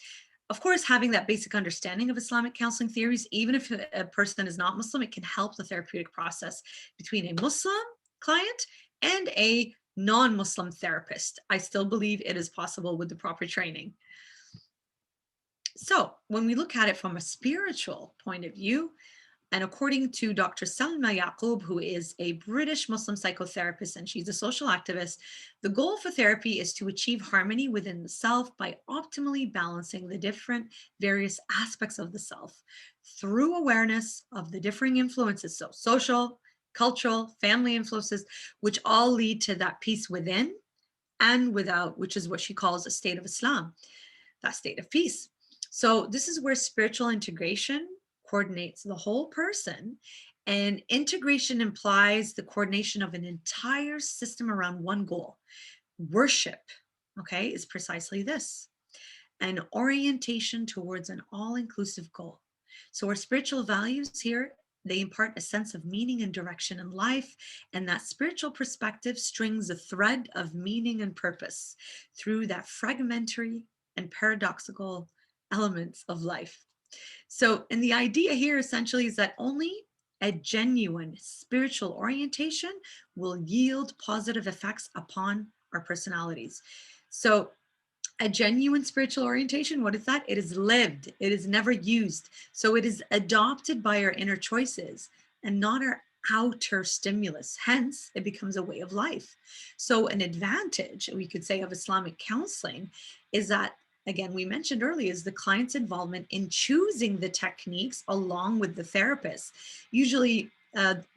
Of course, having that basic understanding of Islamic counseling theories, even if a person is not Muslim, it can help the therapeutic process between a Muslim client and a non-Muslim therapist. I still believe it is possible with the proper training. So when we look at it from a spiritual point of view, and according to Dr. Salma Yaqub, who is a British Muslim psychotherapist and she's a social activist, the goal for therapy is to achieve harmony within the self by optimally balancing the different various aspects of the self through awareness of the differing influences, so social, cultural, family influences, which all lead to that peace within and without, which is what she calls a state of Islam, that state of peace. So this is where spiritual integration coordinates the whole person, and integration implies the coordination of an entire system around one goal. Worship, okay, is precisely this, an orientation towards an all-inclusive goal. So our spiritual values here, they impart a sense of meaning and direction in life, and that spiritual perspective strings a thread of meaning and purpose through that fragmentary and paradoxical elements of life. So, and the idea here essentially is that only a genuine spiritual orientation will yield positive effects upon our personalities. So, a genuine spiritual orientation, what is that? It is lived, it is never used. So, it is adopted by our inner choices and not our outer stimulus. Hence, it becomes a way of life. So, an advantage, we could say, of Islamic counseling is that, again, we mentioned earlier, is the client's involvement in choosing the techniques along with the therapist. Usually,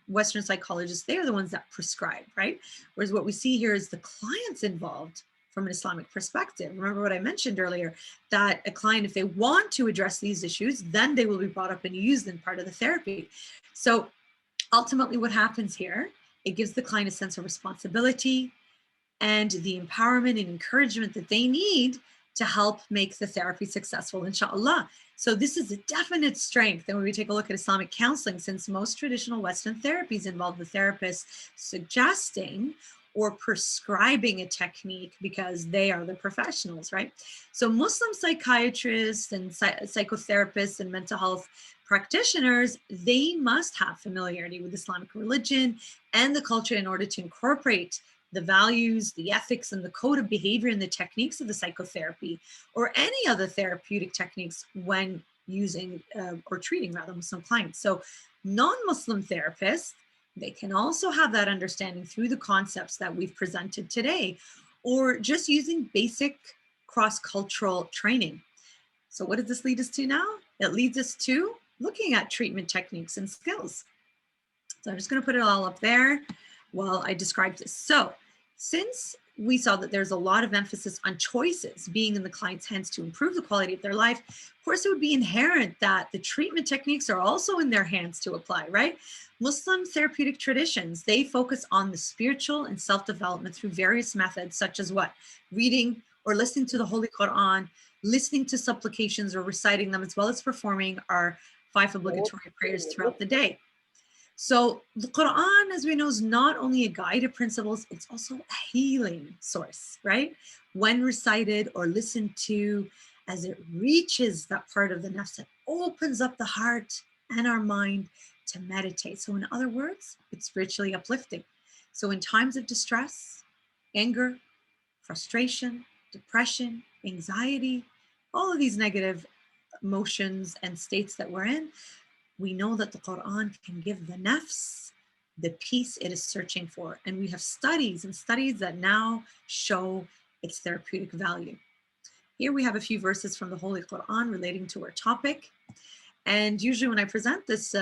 Western psychologists, they are the ones that prescribe, right? Whereas what we see here is the client's involved from an Islamic perspective. Remember what I mentioned earlier, that a client, if they want to address these issues, then they will be brought up and used in part of the therapy. So ultimately what happens here, it gives the client a sense of responsibility and the empowerment and encouragement that they need to help make the therapy successful, inshallah. So this is a definite strength. And when we take a look at Islamic counseling, since most traditional Western therapies involve the therapist suggesting or prescribing a technique because they are the professionals, right? So Muslim psychiatrists and psychotherapists and mental health practitioners, they must have familiarity with Islamic religion and the culture in order to incorporate the values, the ethics, and the code of behavior and the techniques of the psychotherapy or any other therapeutic techniques when using or treating rather Muslim clients. So non-Muslim therapists, they can also have that understanding through the concepts that we've presented today, or just using basic cross-cultural training. So what does this lead us to now? It leads us to looking at treatment techniques and skills. So I'm just going to put it all up there while I describe this. So since we saw that there's a lot of emphasis on choices being in the client's hands to improve the quality of their life, of course, it would be inherent that the treatment techniques are also in their hands to apply, right? Muslim therapeutic traditions, they focus on the spiritual and self-development through various methods, such as what? Reading or listening to the Holy Quran, listening to supplications or reciting them, as well as performing our 5 obligatory prayers throughout the day. So the Quran, as we know, is not only a guide to principles, it's also a healing source, right? When recited or listened to, as it reaches that part of the nafs, it opens up the heart and our mind to meditate. So in other words, it's spiritually uplifting. So in times of distress, anger, frustration, depression, anxiety, all of these negative emotions and states that we're in, we know that the Quran can give the nafs the peace it is searching for. And we have studies and studies that now show its therapeutic value. Here we have a few verses from the Holy Quran relating to our topic. And usually when I present this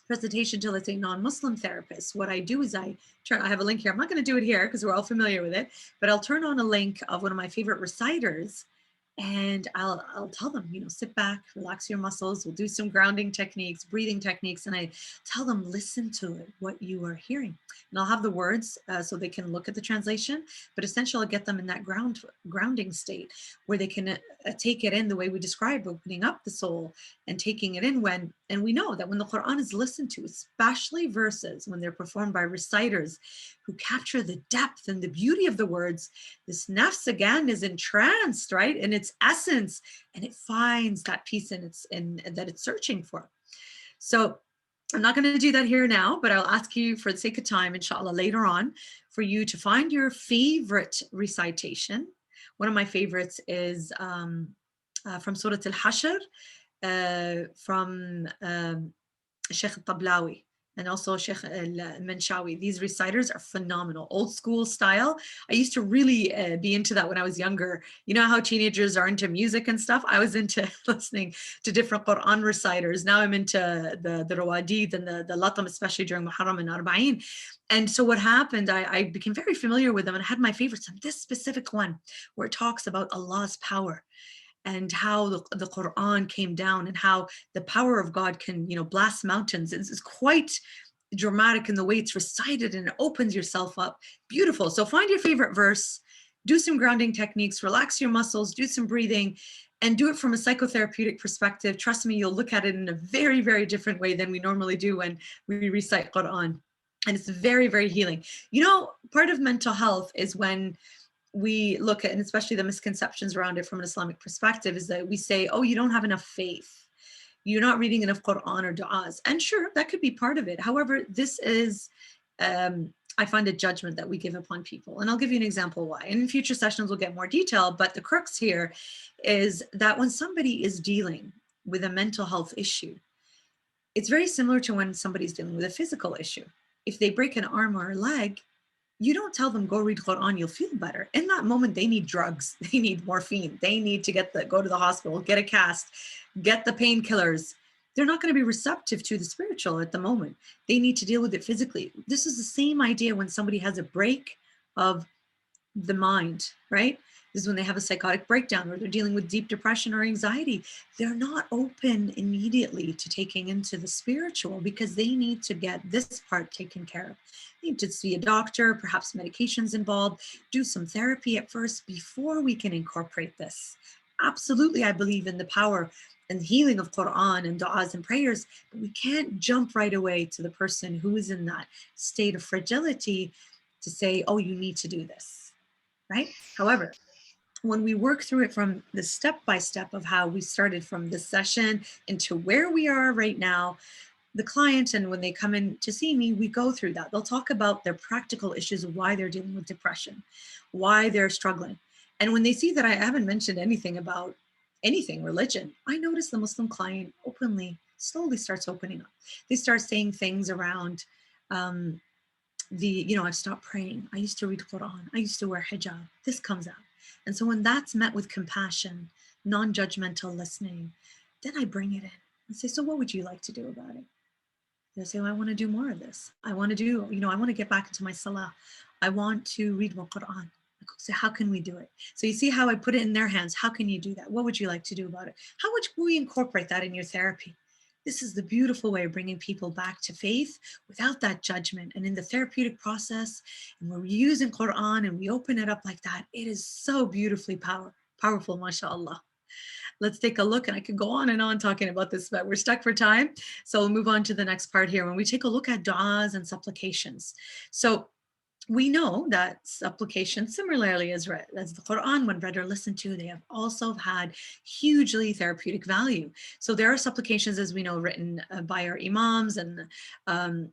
presentation to, let's say, non-Muslim therapists, what I do is I have a link here. I'm not going to do it here because we're all familiar with it, but I'll turn on a link of one of my favorite reciters, and I'll tell them, sit back, relax your muscles. We'll do some grounding techniques, breathing techniques, and I tell them, listen to it, what you are hearing. And I'll have the words so they can look at the translation, but essentially I'll get them in that grounding state where they can take it in the way we described, opening up the soul and taking it in and we know that when the Quran is listened to, especially verses when they're performed by reciters who capture the depth and the beauty of the words, this nafs again is entranced, right, in its essence, and it finds that peace in that it's searching for. So I'm not going to do that here now, but I'll ask you, for the sake of time, inshallah, later on, for you to find your favorite recitation. One of my favorites is from Surah Al-Hashr, from Sheikh Tablawi and also Sheikh Al-Manshawi. These reciters are phenomenal, old school style. I used to really be into that when I was younger. You know how teenagers are into music and stuff? I was into listening to different Quran reciters. Now I'm into the Rawadid and the Latam, especially during Muharram and Arba'in. And so what happened, I became very familiar with them and I had my favorites. And this specific one where it talks about Allah's power and how the Quran came down and how the power of God can, blast mountains. It's quite dramatic in the way it's recited and it opens yourself up. Beautiful. So find your favorite verse, do some grounding techniques, relax your muscles, do some breathing, and do it from a psychotherapeutic perspective. Trust me, you'll look at it in a very, very different way than we normally do when we recite Quran. And it's very, very healing. Part of mental health is when we look at, and especially the misconceptions around it from an Islamic perspective, is that we say, oh, you don't have enough faith. You're not reading enough Quran or du'as. And sure, that could be part of it. However, this is, I find, a judgment that we give upon people. And I'll give you an example why. And in future sessions, we'll get more detail. But the crux here is that when somebody is dealing with a mental health issue, it's very similar to when somebody's dealing with a physical issue. If they break an arm or a leg, you don't tell them, go read Quran, you'll feel better. In that moment, they need drugs. They need morphine. They need to go to the hospital, get a cast, get the painkillers. They're not going to be receptive to the spiritual at the moment. They need to deal with it physically. This is the same idea when somebody has a break of the mind, right? This is when they have a psychotic breakdown or they're dealing with deep depression or anxiety. They're not open immediately to taking into the spiritual because they need to get this part taken care of. They need to see a doctor, perhaps medications involved, do some therapy at first before we can incorporate this. Absolutely, I believe in the power and healing of Quran and du'as and prayers, but we can't jump right away to the person who is in that state of fragility to say, oh, you need to do this, right? However, when we work through it from the step-by-step of how we started from this session into where we are right now, the client, and when they come in to see me, we go through that. They'll talk about their practical issues of why they're dealing with depression, why they're struggling. And when they see that I haven't mentioned anything about anything religion, I notice the Muslim client openly, slowly starts opening up. They start saying things around I've stopped praying. I used to read Quran. I used to wear hijab. This comes out. And so when that's met with compassion, non-judgmental listening, then I bring it in and say, so what would you like to do about it? They say, well, I want to do more of this. I want to get back into my Salah. I want to read more Quran. So how can we do it? So you see how I put it in their hands. How can you do that? What would you like to do about it? How much will we incorporate that in your therapy? This is the beautiful way of bringing people back to faith without that judgment. And in the therapeutic process, and we're using Quran and we open it up like that, it is so beautifully powerful, mashallah. Let's take a look, and I could go on and on talking about this, but we're stuck for time. So we'll move on to the next part here when we take a look at Daws and Supplications. So we know that supplications, similarly as the Quran, when read or listened to, they have also had hugely therapeutic value. So there are supplications, as we know, written by our imams and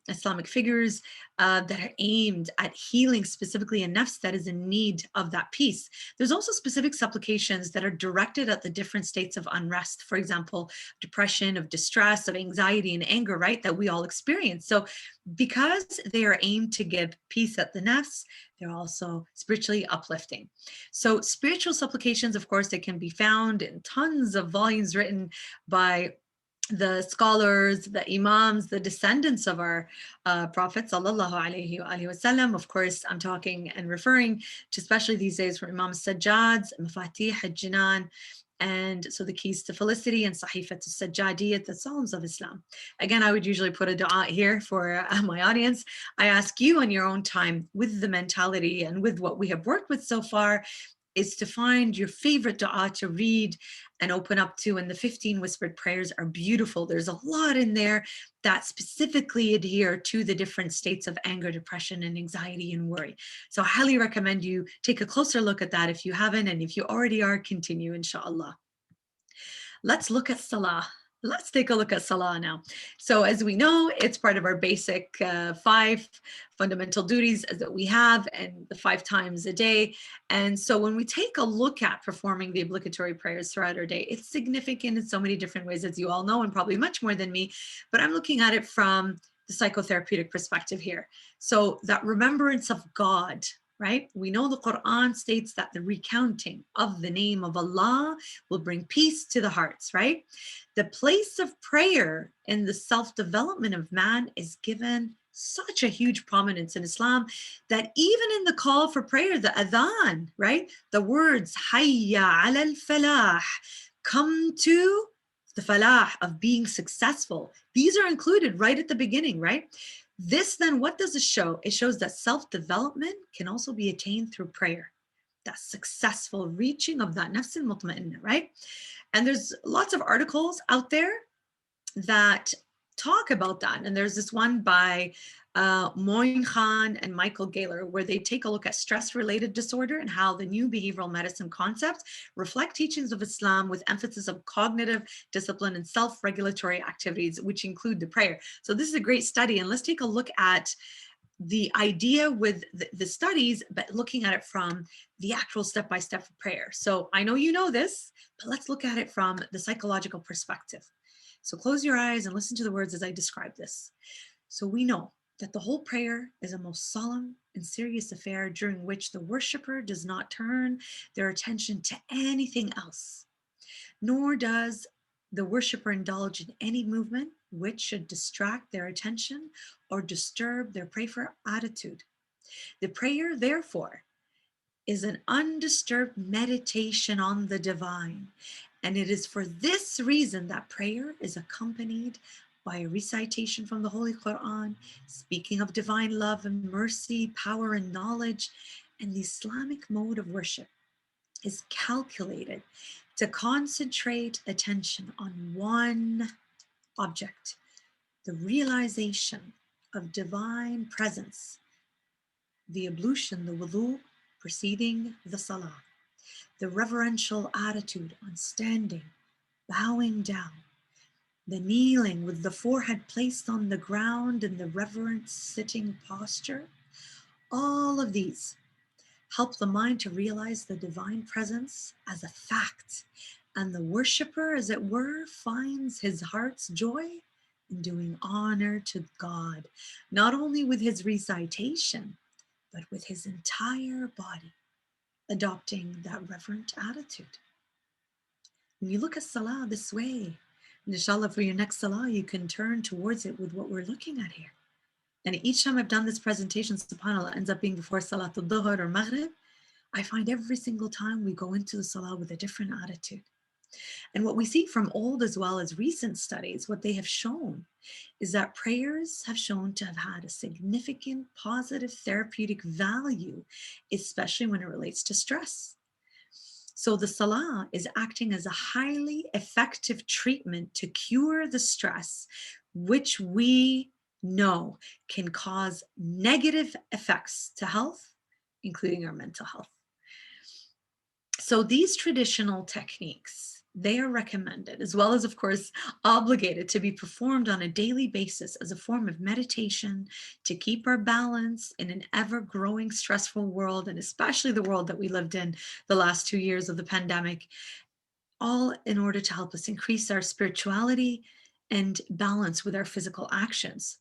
Islamic figures that are aimed at healing specifically a nafs that is in need of that peace. There's also specific supplications that are directed at the different states of unrest, for example, depression, of distress, of anxiety and anger, right, that we all experience. So because they are aimed to give peace at the nafs, they're also spiritually uplifting. So spiritual supplications, of course, they can be found in tons of volumes written by the scholars, the imams, the descendants of our Prophet sallallahu alaihi wasallam. Of course, I'm talking and referring to, especially these days, from Imam Sajjad's Mafatih al-Jinan, and so the keys to felicity and Sahifat al-Sajjadiyyah, the Psalms of Islam. Again, I would usually put a dua here for my audience. I ask you on your own time, with the mentality and with what we have worked with so far, is to find your favorite dua to read and open up to. And the 15 whispered prayers are beautiful. There's a lot in there that specifically adhere to the different states of anger, depression, and anxiety and worry. So I highly recommend you take a closer look at that if you haven't, and if you already are, continue, inshallah. Let's look at Salah. Let's take a look at Salah now. So as we know, it's part of our basic 5 fundamental duties that we have, and the 5 times a day. And so when we take a look at performing the obligatory prayers throughout our day, it's significant in so many different ways, as you all know, and probably much more than me, but I'm looking at it from the psychotherapeutic perspective here. So that remembrance of God, right? We know the Quran states that the recounting of the name of Allah will bring peace to the hearts, right? The place of prayer in the self-development of man is given such a huge prominence in Islam that even in the call for prayer, the adhan, right? The words, hayya ala al-falah, come to the falah of being successful. These are included right at the beginning, right? This then, what does it show? It shows that self-development can also be attained through prayer. That successful reaching of that nafs al-mutma'inna, right? And there's lots of articles out there that talk about that. And there's this one by Moin Khan and Michael Gaylor, where they take a look at stress-related disorder and how the new behavioral medicine concepts reflect teachings of Islam with emphasis of cognitive discipline and self-regulatory activities, which include the prayer. So this is a great study, and let's take a look at the idea with the studies, but looking at it from the actual step-by-step prayer. So I know you know this, but let's look at it from the psychological perspective. So close your eyes and listen to the words as I describe this. So we know that the whole prayer is a most solemn and serious affair during which the worshiper does not turn their attention to anything else, nor does the worshiper indulge in any movement which should distract their attention or disturb their prayerful attitude. The prayer, therefore, is an undisturbed meditation on the divine. And it is for this reason that prayer is accompanied by a recitation from the Holy Quran, speaking of divine love and mercy, power and knowledge. And the Islamic mode of worship is calculated to concentrate attention on one object, the realization of divine presence, the ablution, the wudu preceding the salah, the reverential attitude on standing, bowing down, the kneeling with the forehead placed on the ground in the reverent sitting posture. All of these help the mind to realize the divine presence as a fact, and the worshiper, as it were, finds his heart's joy in doing honor to God, not only with his recitation, but with his entire body, adopting that reverent attitude. When you look at Salah this way, and inshallah, for your next Salah, you can turn towards it with what we're looking at here. And each time I've done this presentation, subhanAllah, ends up being before Salatul Dhuhr or Maghrib. I find every single time we go into the Salah with a different attitude. And what we see from old as well as recent studies, what they have shown is that prayers have shown to have had a significant positive therapeutic value, especially when it relates to stress. So the Salah is acting as a highly effective treatment to cure the stress, which we know can cause negative effects to health, including our mental health. So these traditional techniques, they are recommended, as well as, of course, obligated to be performed on a daily basis as a form of meditation to keep our balance in an ever-growing stressful world, and especially the world that we lived in the last 2 years of the pandemic, all in order to help us increase our spirituality and balance with our physical actions.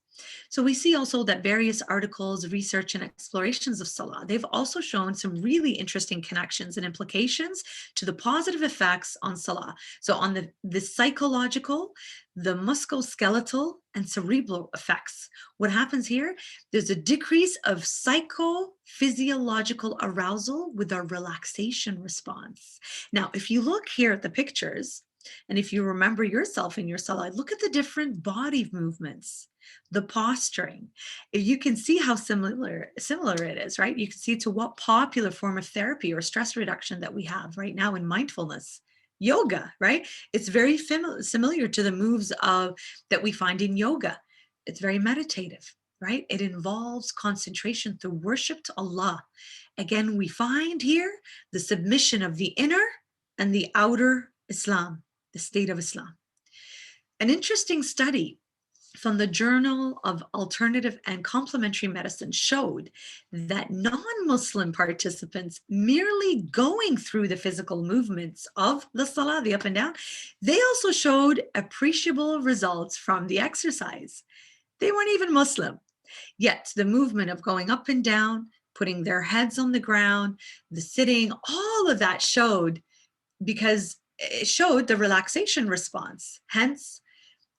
So we see also that various articles, research, and explorations of Salah, they've also shown some really interesting connections and implications to the positive effects on Salah. So on the psychological, the musculoskeletal, and cerebral effects. What happens here? There's a decrease of psychophysiological arousal with our relaxation response. Now, if you look here at the pictures, and if you remember yourself in your Salah, look at the different body movements, the posturing. You can see how similar it is, right? You can see to what popular form of therapy or stress reduction that we have right now in mindfulness. Yoga, right? It's very similar to the moves that we find in yoga. It's very meditative, right? It involves concentration through worship to Allah. Again, we find here the submission of the inner and the outer Islam, the state of Islam. An interesting study from the Journal of Alternative and Complementary Medicine showed that non-Muslim participants merely going through the physical movements of the Salah, the up and down, they also showed appreciable results from the exercise. They weren't even Muslim, yet the movement of going up and down, putting their heads on the ground, the sitting, all of that showed, because it showed the relaxation response. Hence,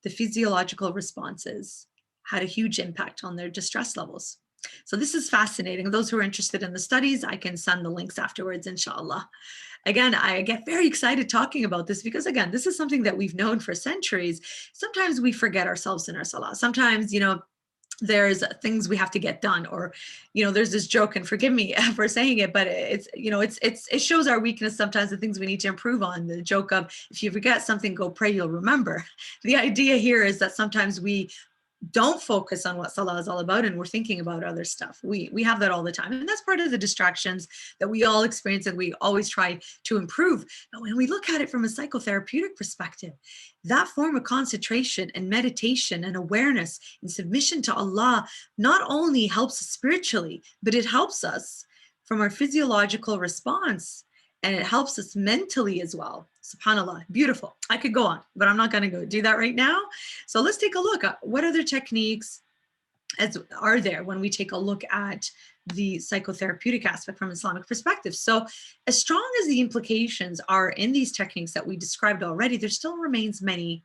the physiological responses had a huge impact on their distress levels. So this is fascinating. Those who are interested in the studies, I can send the links afterwards, inshallah. Again, I get very excited talking about this because, again, this is something that we've known for centuries. Sometimes we forget ourselves in our Salah. Sometimes, there's things we have to get done, or there's this joke, and forgive me for saying it, but it shows our weakness sometimes, the things we need to improve on. The joke of, if you forget something, go pray, you'll remember. The idea here is that sometimes we don't focus on what Salah is all about, and we're thinking about other stuff. We have that all the time, and that's part of the distractions that we all experience, and we always try to improve. But when we look at it from a psychotherapeutic perspective, that form of concentration and meditation and awareness and submission to Allah not only helps us spiritually, but it helps us from our physiological response, and it helps us mentally as well. SubhanAllah, beautiful. I could go on, but I'm not going to go do that right now. So let's take a look at what other techniques are there when we take a look at the psychotherapeutic aspect from Islamic perspective. So as strong as the implications are in these techniques that we described already, there still remains many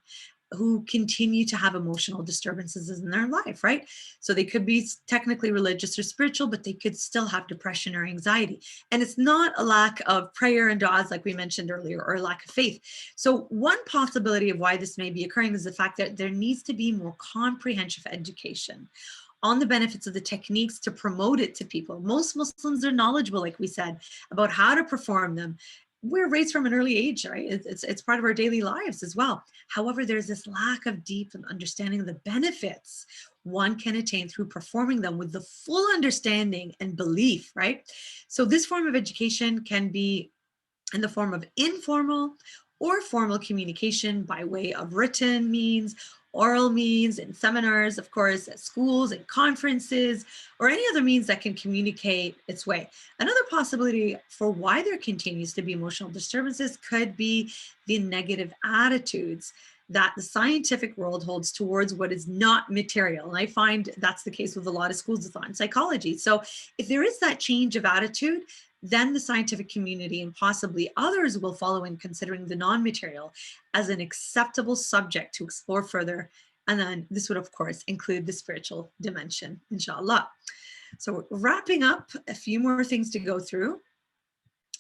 who continue to have emotional disturbances in their life, right? So they could be technically religious or spiritual, but they could still have depression or anxiety. And it's not a lack of prayer and du'as, like we mentioned earlier, or a lack of faith. So one possibility of why this may be occurring is the fact that there needs to be more comprehensive education on the benefits of the techniques to promote it to people. Most Muslims are knowledgeable, like we said, about how to perform them. We're raised from an early age, right? It's part of our daily lives as well. However, there's this lack of deep understanding of the benefits one can attain through performing them with the full understanding and belief, right? So this form of education can be in the form of informal or formal communication by way of written means, oral means, and seminars, of course, at schools and conferences, or any other means that can communicate its way. Another possibility for why there continues to be emotional disturbances could be the negative attitudes that the scientific world holds towards what is not material. And I find that's the case with a lot of schools of thought and psychology. So if there is that change of attitude, then the scientific community and possibly others will follow in considering the non-material as an acceptable subject to explore further. And then this would, of course, include the spiritual dimension, inshallah. So wrapping up, a few more things to go through.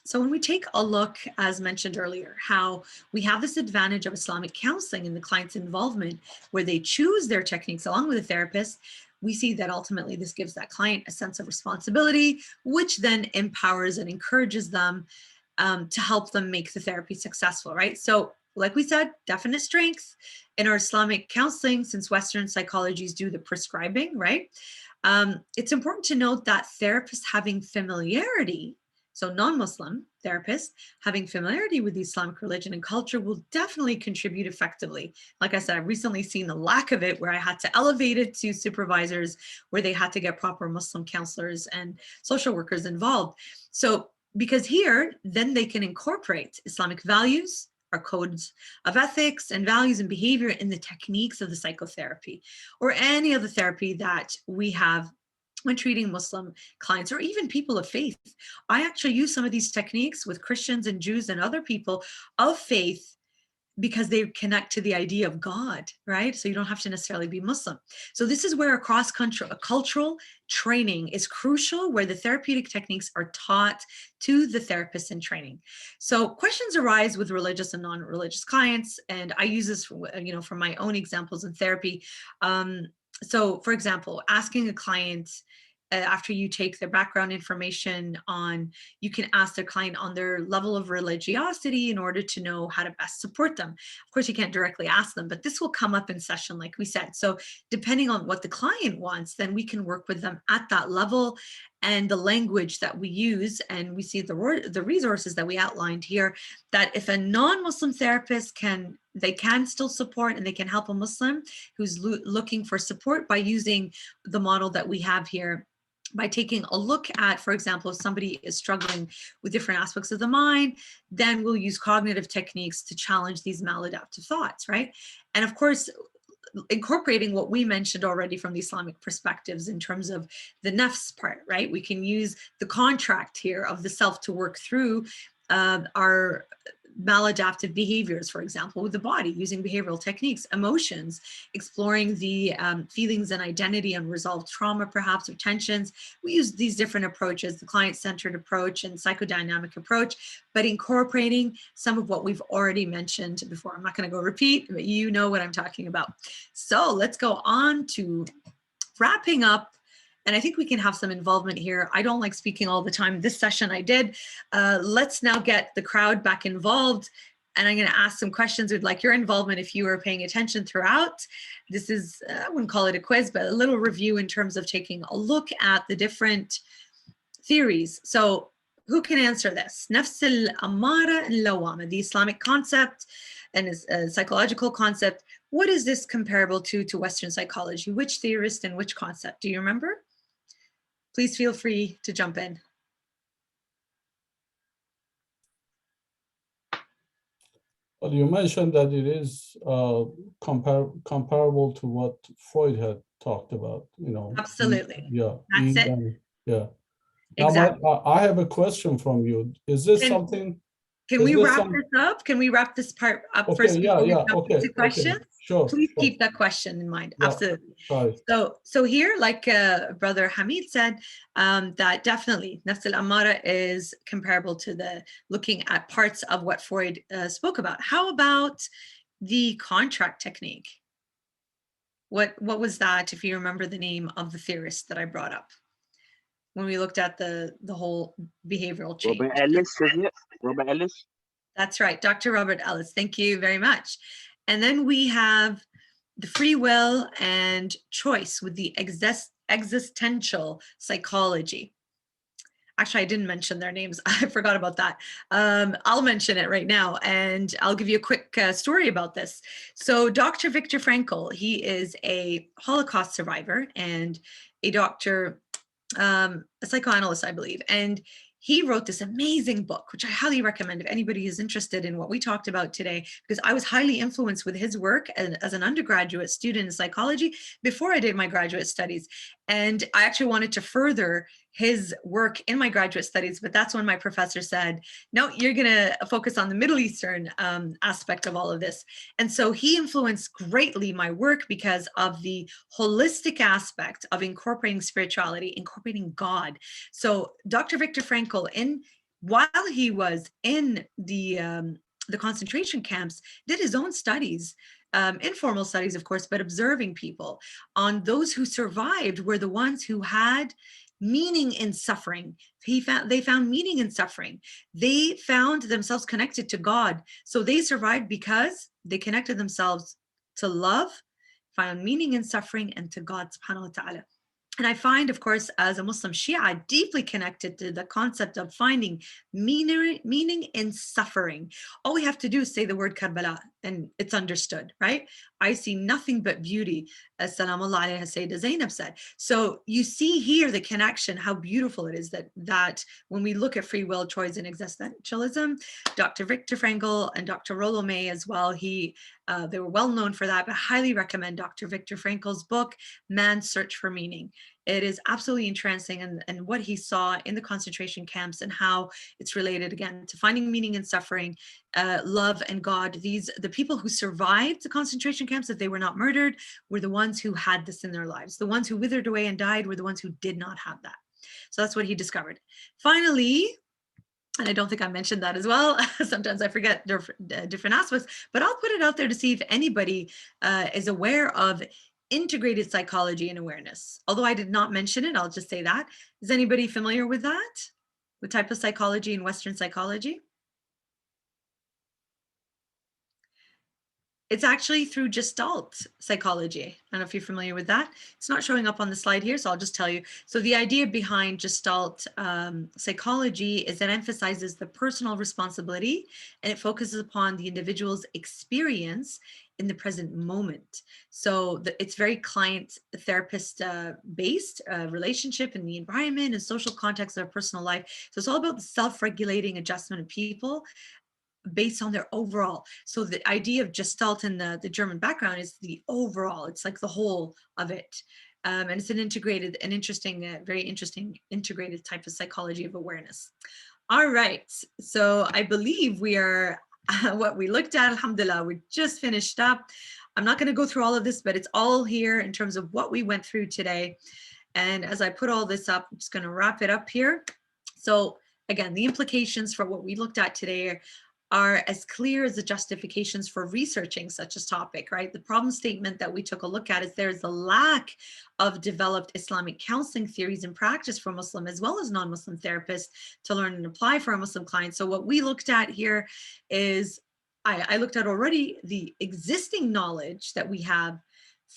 So when we take a look, as mentioned earlier, how we have this advantage of Islamic counseling and the client's involvement, where they choose their techniques along with a therapist, we see that ultimately this gives that client a sense of responsibility, which then empowers and encourages them to help them make the therapy successful, right? So like we said, definite strength in our Islamic counseling, since Western psychologies do the prescribing, right? It's important to note that therapists having familiarity, so non-Muslim therapists having familiarity with the Islamic religion and culture, will definitely contribute effectively. Like I said, I've recently seen the lack of it, where I had to elevate it to supervisors, where they had to get proper Muslim counselors and social workers involved. So because here, then they can incorporate Islamic values, our codes of ethics and values and behavior in the techniques of the psychotherapy or any other therapy that we have when treating Muslim clients or even people of faith. I actually use some of these techniques with Christians and Jews and other people of faith because they connect to the idea of God, right? So you don't have to necessarily be Muslim. So this is where a cultural training is crucial, where the therapeutic techniques are taught to the therapists in training. So questions arise with religious and non-religious clients, and I use this, from my own examples in therapy. So for example, asking a client, after you take their background information on, you can ask their client on their level of religiosity in order to know how to best support them. Of course, you can't directly ask them, but this will come up in session, like we said. So depending on what the client wants, then we can work with them at that level and the language that we use. And we see the resources that we outlined here, that if a non-Muslim therapist they can still support and they can help a Muslim who's looking for support by using the model that we have here, by taking a look at, for example, if somebody is struggling with different aspects of the mind, then we'll use cognitive techniques to challenge these maladaptive thoughts, right? And of course, incorporating what we mentioned already from the Islamic perspectives in terms of the nafs part, right? We can use the contract here of the self to work through our maladaptive behaviors, for example, with the body, using behavioral techniques, emotions, exploring the feelings and identity, unresolved trauma, perhaps, or tensions. We use these different approaches, the client-centered approach and psychodynamic approach, but incorporating some of what we've already mentioned before. I'm not going to go repeat, but you know what I'm talking about. So let's go on to wrapping up. And I think we can have some involvement here. I don't like speaking all the time. This session I did. Let's now get the crowd back involved. And I'm going to ask some questions. We'd like your involvement if you were paying attention throughout. This is, I wouldn't call it a quiz, but a little review in terms of taking a look at the different theories. So who can answer this? Nafs al-ammara al-lawama, the Islamic concept and a psychological concept. What is this comparable to Western psychology? Which theorist and which concept? Do you remember? Please feel free to jump in. Well, you mentioned that it is comparable to what Freud had talked about, Absolutely. Yeah. That's it. Yeah. Now, Exactly. I have a question from you. Is this something? Can we wrap this up? Can we wrap this part up okay, first before we jump into questions? Sure. Please keep that question in mind. Yeah, absolutely. Sorry. So here, like Brother Hamid said, that definitely Nafs al-Ammara is comparable to the looking at parts of what Freud spoke about. How about the contract technique? What was that, if you remember the name of the theorist that I brought up when we looked at the whole behavioral change? Robert Ellis, isn't it? Robert Ellis. That's right, Dr. Robert Ellis. Thank you very much. And then we have the free will and choice with the existential psychology. Actually, I didn't mention their names. I forgot about that. I'll mention it right now, and I'll give you a quick story about this. So Dr. Viktor Frankl, he is a Holocaust survivor and a doctor, a psychoanalyst, I believe. And he wrote this amazing book, which I highly recommend if anybody is interested in what we talked about today, because I was highly influenced with his work as an undergraduate student in psychology before I did my graduate studies. And I actually wanted to further his work in my graduate studies, but that's when my professor said, no, you're going to focus on the Middle Eastern aspect of all of this. And so he influenced greatly my work because of the holistic aspect of incorporating spirituality, incorporating God. So Dr. Viktor Frankl, while he was in the concentration camps, did his own studies, informal studies, of course, but observing people on those who survived were the ones who had meaning in suffering. They found meaning in suffering. They found themselves connected to God. So they survived because they connected themselves to love, found meaning in suffering, and to God subhanahu wa ta'ala. And I find, of course, as a Muslim Shia, deeply connected to the concept of finding meaning in suffering. All we have to do is say the word Karbala and it's understood, right? I see nothing but beauty, as Salamullah alayha Sayyidah Zainab said. So you see here the connection, how beautiful it is that when we look at free will, choice, and existentialism, Dr. Viktor Frankl and Dr. Rollo May as well, they were well known for that, but I highly recommend Dr. Viktor Frankl's book, Man's Search for Meaning. It is absolutely entrancing, and what he saw in the concentration camps and how it's related again to finding meaning in suffering, love and God. The people who survived the concentration camps, if they were not murdered, were the ones who had this in their lives. The ones who withered away and died were the ones who did not have that. So that's what he discovered. Finally, and I don't think I mentioned that as well. Sometimes I forget different aspects, but I'll put it out there to see if anybody is aware of integrated psychology and awareness. Although I did not mention it, I'll just say that. Is anybody familiar with that? The type of psychology in Western psychology? It's actually through Gestalt Psychology. I don't know if you're familiar with that. It's not showing up on the slide here, so I'll just tell you. So the idea behind Gestalt Psychology is that it emphasizes the personal responsibility, and it focuses upon the individual's experience in the present moment. So it's very client therapist based relationship in the environment and social context of their personal life. So it's all about the self-regulating adjustment of people based on their overall. So the idea of Gestalt in the German background is the overall. It's like the whole of it. And it's an interesting, very interesting integrated type of psychology of awareness. All right. So I believe we are what we looked at, alhamdulillah, we just finished up. I'm not going to go through all of this, but it's all here in terms of what we went through today. And as I put all this up, I'm just going to wrap it up here. So again, the implications for what we looked at today are as clear as the justifications for researching such a topic, right? The problem statement that we took a look at is there's a lack of developed Islamic counseling theories and practice for Muslim as well as non-Muslim therapists to learn and apply for our Muslim clients. So what we looked at here is, I looked at already the existing knowledge that we have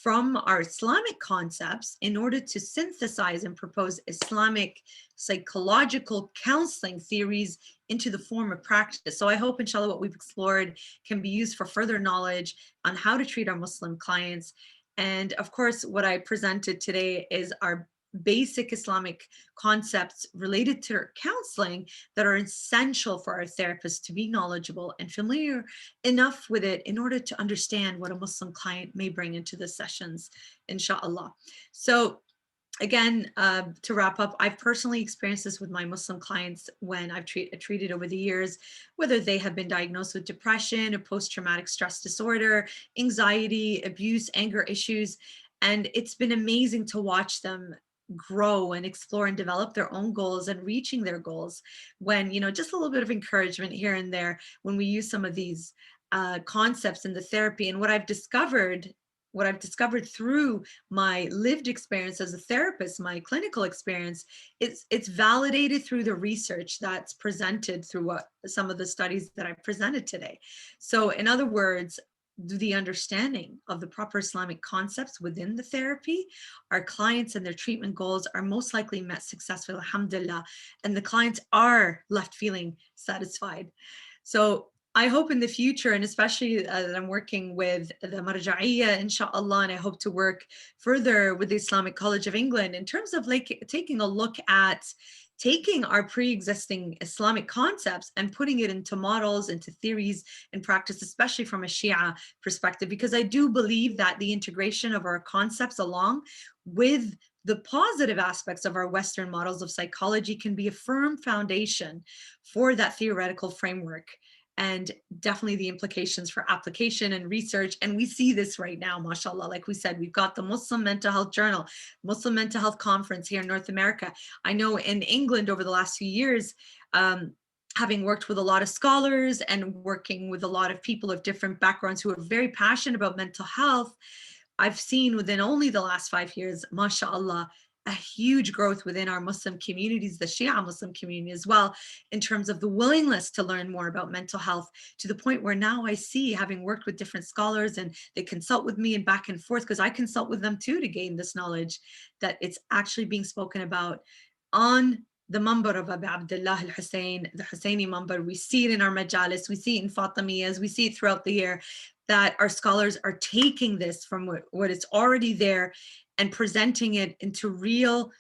from our Islamic concepts in order to synthesize and propose Islamic psychological counseling theories into the form of practice. So I hope, inshallah, what we've explored can be used for further knowledge on how to treat our Muslim clients. And of course, what I presented today is our basic Islamic concepts related to counseling that are essential for our therapists to be knowledgeable and familiar enough with it in order to understand what a Muslim client may bring into the sessions, inshallah. So again, to wrap up, I've personally experienced this with my Muslim clients when I've treated over the years, whether they have been diagnosed with depression, or post-traumatic stress disorder, anxiety, abuse, anger issues. And it's been amazing to watch them grow and explore and develop their own goals and reaching their goals when, just a little bit of encouragement here and there when we use some of these concepts in the therapy. And what I've discovered through my lived experience as a therapist, my clinical experience, it's validated through the research that's presented through some of the studies that I presented today. So in other words, the understanding of the proper Islamic concepts within the therapy, our clients and their treatment goals are most likely met successfully, alhamdulillah, and the clients are left feeling satisfied. So I hope in the future, and especially that I'm working with the Marja'iyya, inshallah, and I hope to work further with the Islamic College of England in terms of taking a look at taking our pre-existing Islamic concepts and putting it into models, into theories and practice, especially from a Shia perspective, because I do believe that the integration of our concepts along with the positive aspects of our Western models of psychology can be a firm foundation for that theoretical framework. And definitely the implications for application and research. And we see this right now, mashallah. Like we said, we've got the Muslim Mental Health Journal, Muslim Mental Health Conference here in North America. I know in England over the last few years, having worked with a lot of scholars and working with a lot of people of different backgrounds who are very passionate about mental health, I've seen within only the last 5 years, mashallah, a huge growth within our Muslim communities, the Shia Muslim community as well, in terms of the willingness to learn more about mental health, to the point where now I see, having worked with different scholars and they consult with me and back and forth, because I consult with them too to gain this knowledge, that it's actually being spoken about on the Mambar of Abu Abdullah al-Hussain, the Hussaini Mambar. We see it in our majalis, we see it in Fatimiyas, we see it throughout the year, that our scholars are taking this from what is already there and presenting it into real,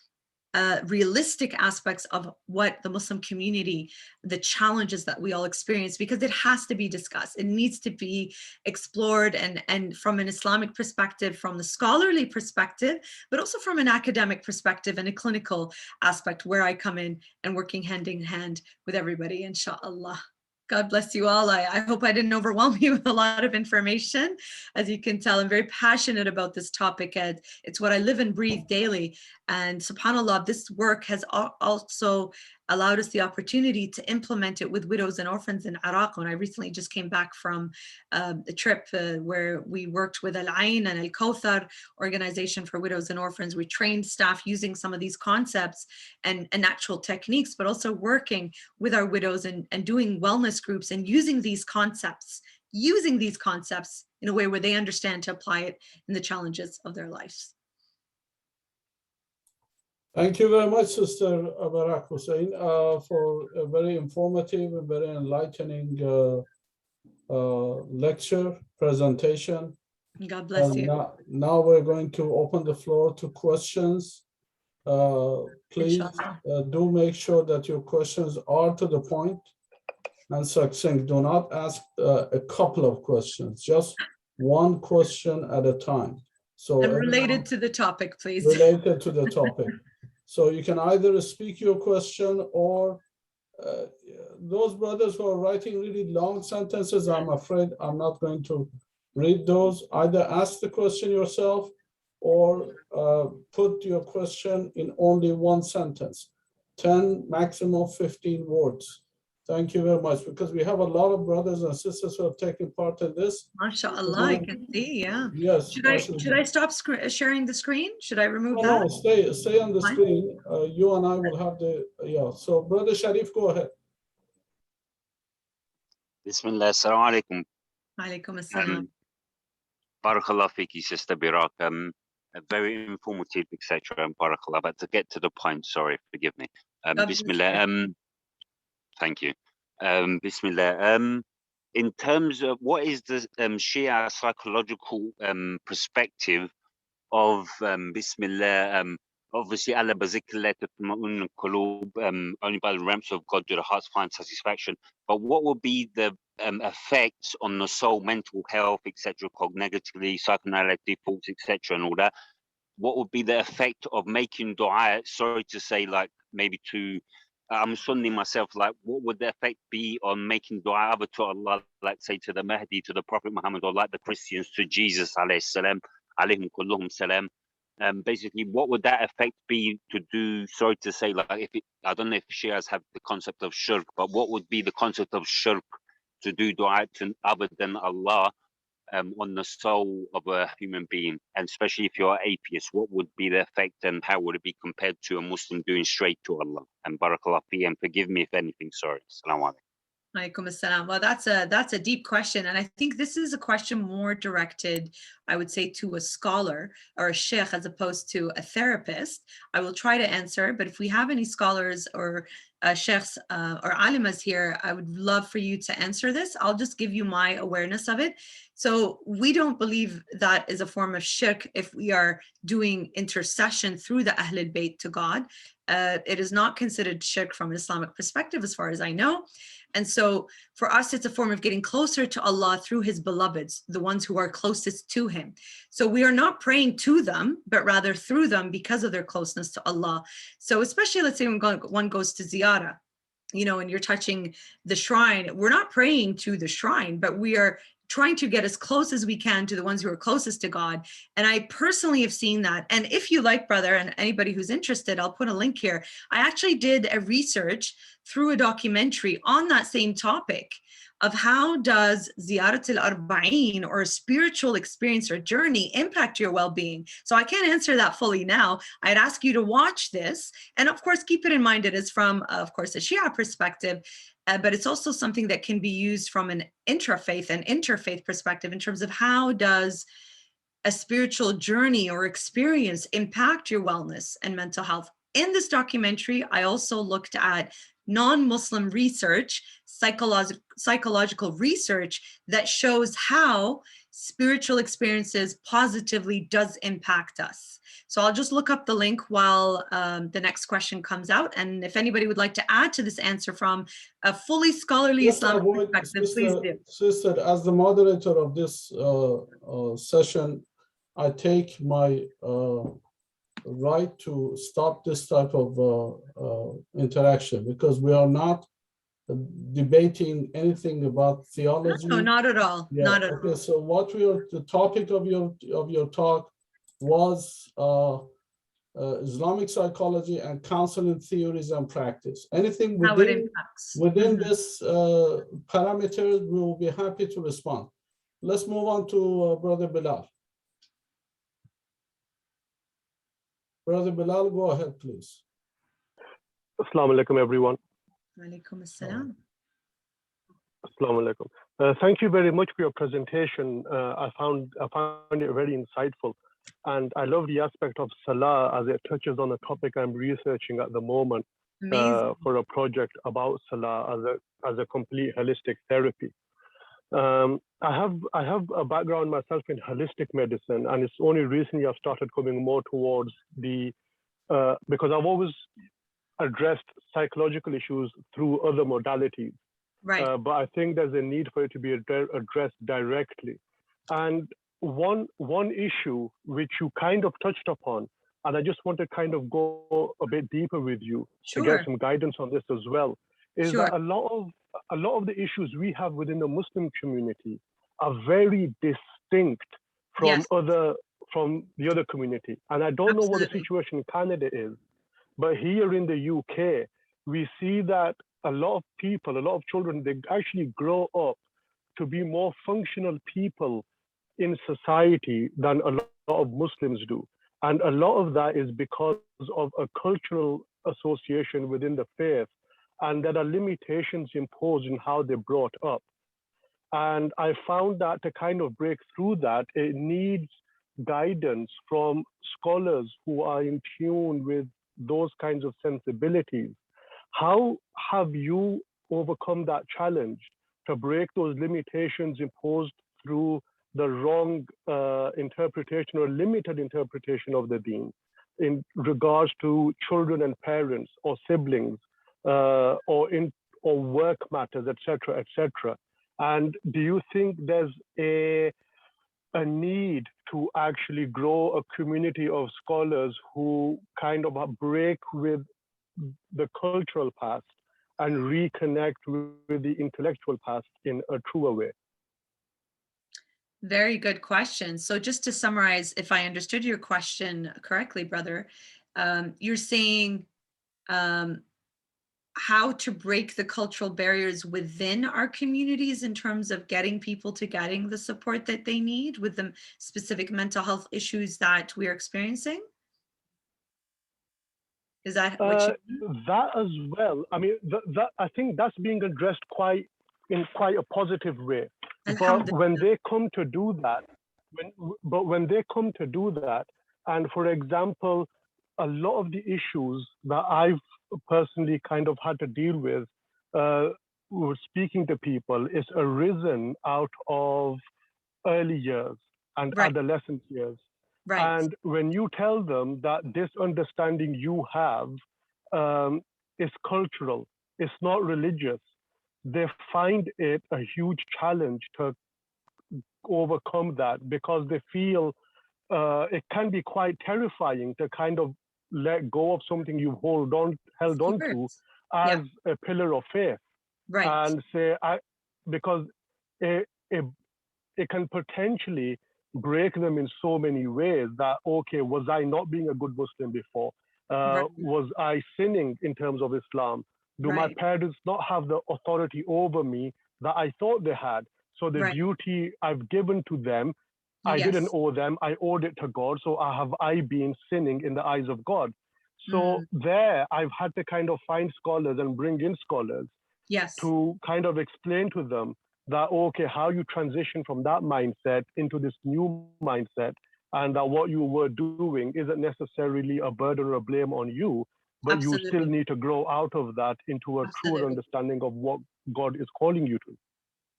realistic aspects of what the Muslim community, the challenges that we all experience, because it has to be discussed. It needs to be explored, and from an Islamic perspective, from the scholarly perspective, but also from an academic perspective and a clinical aspect, where I come in and working hand in hand with everybody, inshallah. God bless you all. I hope I didn't overwhelm you with a lot of information. As you can tell, I'm very passionate about this topic, Ed. It's what I live and breathe daily. And subhanAllah, this work has also allowed us the opportunity to implement it with widows and orphans in Iraq. When I recently just came back from a trip where we worked with Al-Ain and Al-Kawthar organization for widows and orphans. We trained staff using some of these concepts and actual techniques, but also working with our widows and doing wellness groups and using these concepts in a way where they understand to apply it in the challenges of their lives. Thank you very much, Sister Barek Hussain, for a very informative and very enlightening lecture, presentation. God bless you. Now we're going to open the floor to questions. Please do make sure that your questions are to the point and succinct. Do not ask a couple of questions, just one question at a time. So and related to the topic, please. Related to the topic. So you can either speak your question, or those brothers who are writing really long sentences, I'm afraid I'm not going to read those. Either ask the question yourself or put your question in only one sentence, 10, maximum 15 words. Thank you very much, because we have a lot of brothers and sisters who have taken part in this. MashaAllah, I can see, yeah. Yes. Should I stop sharing the screen? Should I remove that? No, stay on the screen. You and I will have the, So Brother Sharif, go ahead. Bismillah, assalamu alaikum. Alaikum assalam. Barakallah fiki, Sister Barek. A very informative, etc. And Barakallah. But to get to the point, sorry, forgive me. Bismillah. Thank you. Bismillah. In terms of what is the Shia psychological perspective of Bismillah, obviously Allah bazikillah only by the realms of God do the hearts find satisfaction. But what will be the effects on the soul, mental health, etc., cognitively, psychoanalytic thoughts, etc., and all that? What would be the effect of making dua? Sorry to say, like maybe to I'm Sunni myself, like what would the effect be on making dua either to Allah, like say to the Mahdi, to the Prophet Muhammad, or like the Christians to Jesus alayhi salam, alayhim kulluhum salam? Basically, what would that effect be to do? Sorry to say, like I don't know if Shias have the concept of shirk, but what would be the concept of shirk to do dua to other than Allah on the soul of a human being? And especially if you're atheist, what would be the effect, and how would it be compared to a Muslim doing straight to Allah? And Barakallah fi, and forgive me if anything, sorry. Assalamu alaikum. Alaikum assalam. Well, that's a deep question. And I think this is a question more directed, I would say, to a scholar or a sheikh as opposed to a therapist. I will try to answer, but if we have any scholars or sheikhs or alimas here, I would love for you to answer this. I'll just give you my awareness of it. So we don't believe that is a form of shirk if we are doing intercession through the Ahlul Bayt to God. It is not considered shirk from an Islamic perspective, as far as I know. And so for us, it's a form of getting closer to Allah through his beloveds, the ones who are closest to him. So we are not praying to them, but rather through them because of their closeness to Allah. So especially, let's say when one goes to ziyarah, and you're touching the shrine, we're not praying to the shrine, but we are trying to get as close as we can to the ones who are closest to God. And I personally have seen that. And if you like, brother, and anybody who's interested, I'll put a link here. I actually did a research through a documentary on that same topic of how does Ziyarat al-Arba'in, or a spiritual experience or journey, impact your well-being. So I can't answer that fully now. I'd ask you to watch this. And of course, keep it in mind, it is from, of course, a Shia perspective, but it's also something that can be used from an intrafaith and interfaith perspective in terms of how does a spiritual journey or experience impact your wellness and mental health. In this documentary, I also looked at non-Muslim research, psychological research that shows how spiritual experiences positively does impact us. So I'll just look up the link while the next question comes out. And if anybody would like to add to this answer from a fully scholarly Islamic perspective, please do. Sister, as the moderator of this session, I take my right to stop this type of interaction, because we are not debating anything about theology. No, not at all. Yeah, not at okay, all. so what the topic of your talk was Islamic psychology and counseling theories and practice. Anything How it impacts. within this parameter, we will be happy to respond. Let's move on to Brother Bilal. Brother Bilal, go ahead, please. Assalamu alaikum, everyone. Walaikum assalam. Assalamu alaikum. Thank you very much for your presentation. I found it very insightful, and I love the aspect of Salah as it touches on a topic I'm researching at the moment for a project about Salah as a complete holistic therapy. I have a background myself in holistic medicine, and it's only recently I've started coming more towards the because I've always addressed psychological issues through other modalities. Right. But I think there's a need for it to be addressed directly. And one issue which you kind of touched upon, and I just want to kind of go a bit deeper with you to get some guidance on this as well, is that a lot of the issues we have within the Muslim community are very distinct from the other community. And I don't know what the situation in Canada is, but here in the UK, we see that a lot of people, a lot of children, they actually grow up to be more functional people in society than a lot of Muslims do. And a lot of that is because of a cultural association within the faith, and there are limitations imposed in how they're brought up. And I found that to kind of break through that, it needs guidance from scholars who are in tune with those kinds of sensibilities. How have you overcome that challenge to break those limitations imposed through the wrong interpretation or limited interpretation of the deen in regards to children and parents or siblings or work matters, etc., etc.? And do you think there's a need to actually grow a community of scholars who kind of break with the cultural past and reconnect with the intellectual past in a truer way? Very good question. So just to summarize, if I understood your question correctly, brother, you're saying how to break the cultural barriers within our communities in terms of getting people to getting the support that they need with the specific mental health issues that we're experiencing? Is that what you mean? That as well. I mean, that I think that's being addressed in quite a positive way. But when they come to do that, and for example, a lot of the issues that I've personally kind of had to deal with speaking to people is arisen out of early years and adolescent years. Right. And when you tell them that this understanding you have is cultural, it's not religious, they find it a huge challenge to overcome that, because they feel it can be quite terrifying to kind of let go of something you've held on to as a pillar of faith. Right. And say, because it can potentially break them in so many ways that, okay, was I not being a good Muslim before? Was I sinning in terms of Islam? Do my parents not have the authority over me that I thought they had. So the Right. duty I've given to them, I didn't Yes. owe them, I owed it to God. So have I been sinning in the eyes of God? So Mm. there I've had to kind of find scholars and bring in scholars Yes. to kind of explain to them that, okay, how you transition from that mindset into this new mindset, and that what you were doing isn't necessarily a burden or a blame on you, but you still Absolutely. need to grow out of that into a truer Absolutely. understanding of what God is calling you to.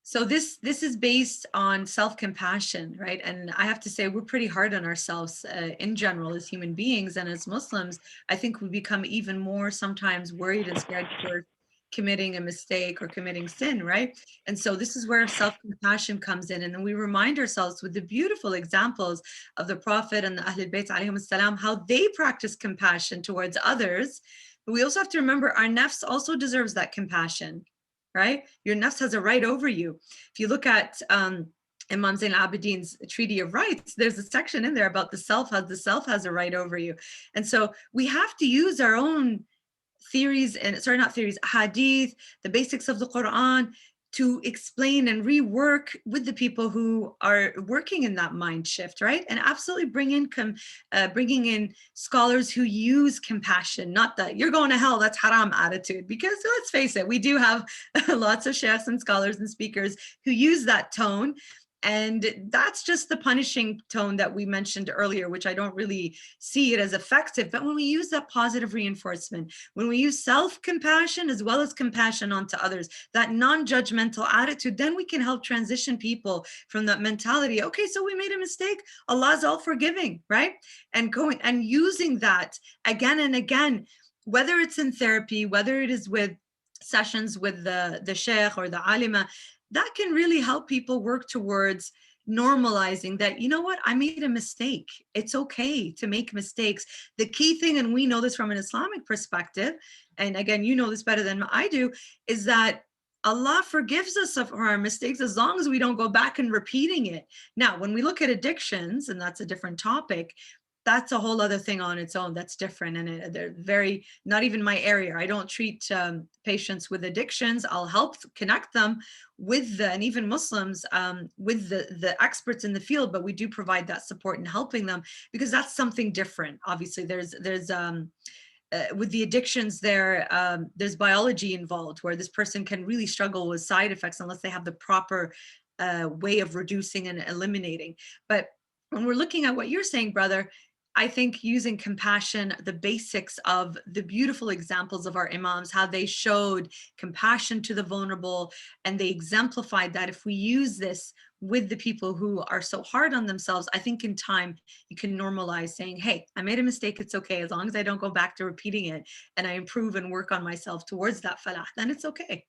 So this is based on self-compassion, right? And I have to say we're pretty hard on ourselves in general as human beings, and as Muslims, I think we become even more sometimes worried and scared for committing a mistake or committing sin, right? And so this is where self-compassion comes in, and then we remind ourselves with the beautiful examples of the Prophet and the Ahlul Bayt alayhim salam, how they practice compassion towards others. But we also have to remember our nafs also deserves that compassion, right? Your nafs has a right over you. If you look at Imam Zain al-Abidin's Treaty of Rights, there's a section in there about the self has a right over you. And so we have to use our own theories and, sorry, not theories, hadith, the basics of the Quran, to explain and rework with the people who are working in that mind shift, right? And absolutely bringing in scholars who use compassion, not that you're going to hell, that's haram attitude. Because let's face it, we do have lots of sheikhs and scholars and speakers who use that tone. And that's just the punishing tone that we mentioned earlier, which I don't really see it as effective. But when we use that positive reinforcement, when we use self-compassion as well as compassion onto others, that non-judgmental attitude, then we can help transition people from that mentality. Okay, so we made a mistake. Allah's all forgiving, right? And going and using that again and again, whether it's in therapy, whether it is with sessions with the sheikh or the alima, that can really help people work towards normalizing that, you know what, I made a mistake. It's okay to make mistakes. The key thing, and we know this from an Islamic perspective, and again, you know this better than I do, is that Allah forgives us for our mistakes as long as we don't go back and repeating it. Now, when we look at addictions, and that's a different topic, that's a whole other thing on its own. That's different. And they're very, not even my area. I don't treat patients with addictions. I'll help connect them with and even Muslims with the experts in the field, but we do provide that support in helping them because that's something different. Obviously there's with the addictions there's biology involved where this person can really struggle with side effects unless they have the proper way of reducing and eliminating. But when we're looking at what you're saying, brother, I think using compassion, the basics of the beautiful examples of our imams, how they showed compassion to the vulnerable, and they exemplified that. If we use this with the people who are so hard on themselves, I think in time you can normalize saying, hey, I made a mistake, it's okay. As long as I don't go back to repeating it and I improve and work on myself towards that falah, then it's okay.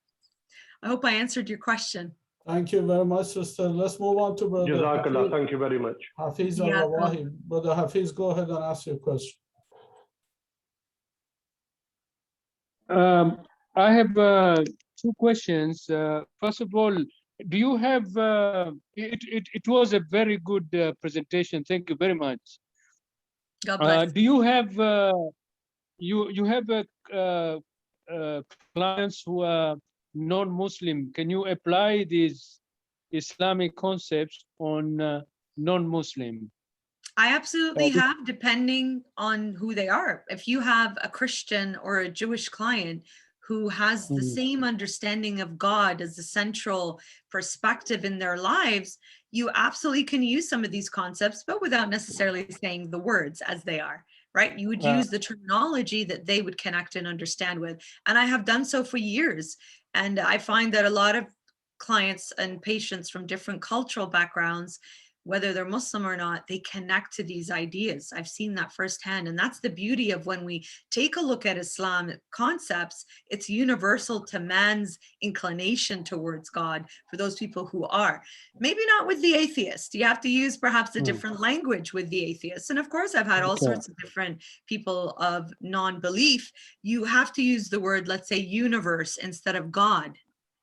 I hope I answered your question. Thank you very much, sister. Let's move on to brother Jazakallah, Hafiz. thank you very much. Hafiz Yeah. al-Rawahi. Brother Hafiz, go ahead and ask your question. I have two questions. First of all, do you have, it was a very good presentation. Thank you very much. God bless. Do you have, you have clients who are non-Muslim? Can you apply these Islamic concepts on non-Muslim? I absolutely have, depending on who they are. If you have a Christian or a Jewish client who has the same understanding of God as the central perspective in their lives, you absolutely can use some of these concepts, but without necessarily saying the words as they are, right? You would use the terminology that they would connect and understand with. And I have done so for years. And I find that a lot of clients and patients from different cultural backgrounds, whether they're Muslim or not, they connect to these ideas. I've seen that firsthand. And that's the beauty of when we take a look at Islam concepts, it's universal to man's inclination towards God for those people who are. Maybe not with the atheist. You have to use perhaps a different language with the atheists. And of course, I've had all sorts of different people of non-belief. You have to use the word, let's say, universe instead of God.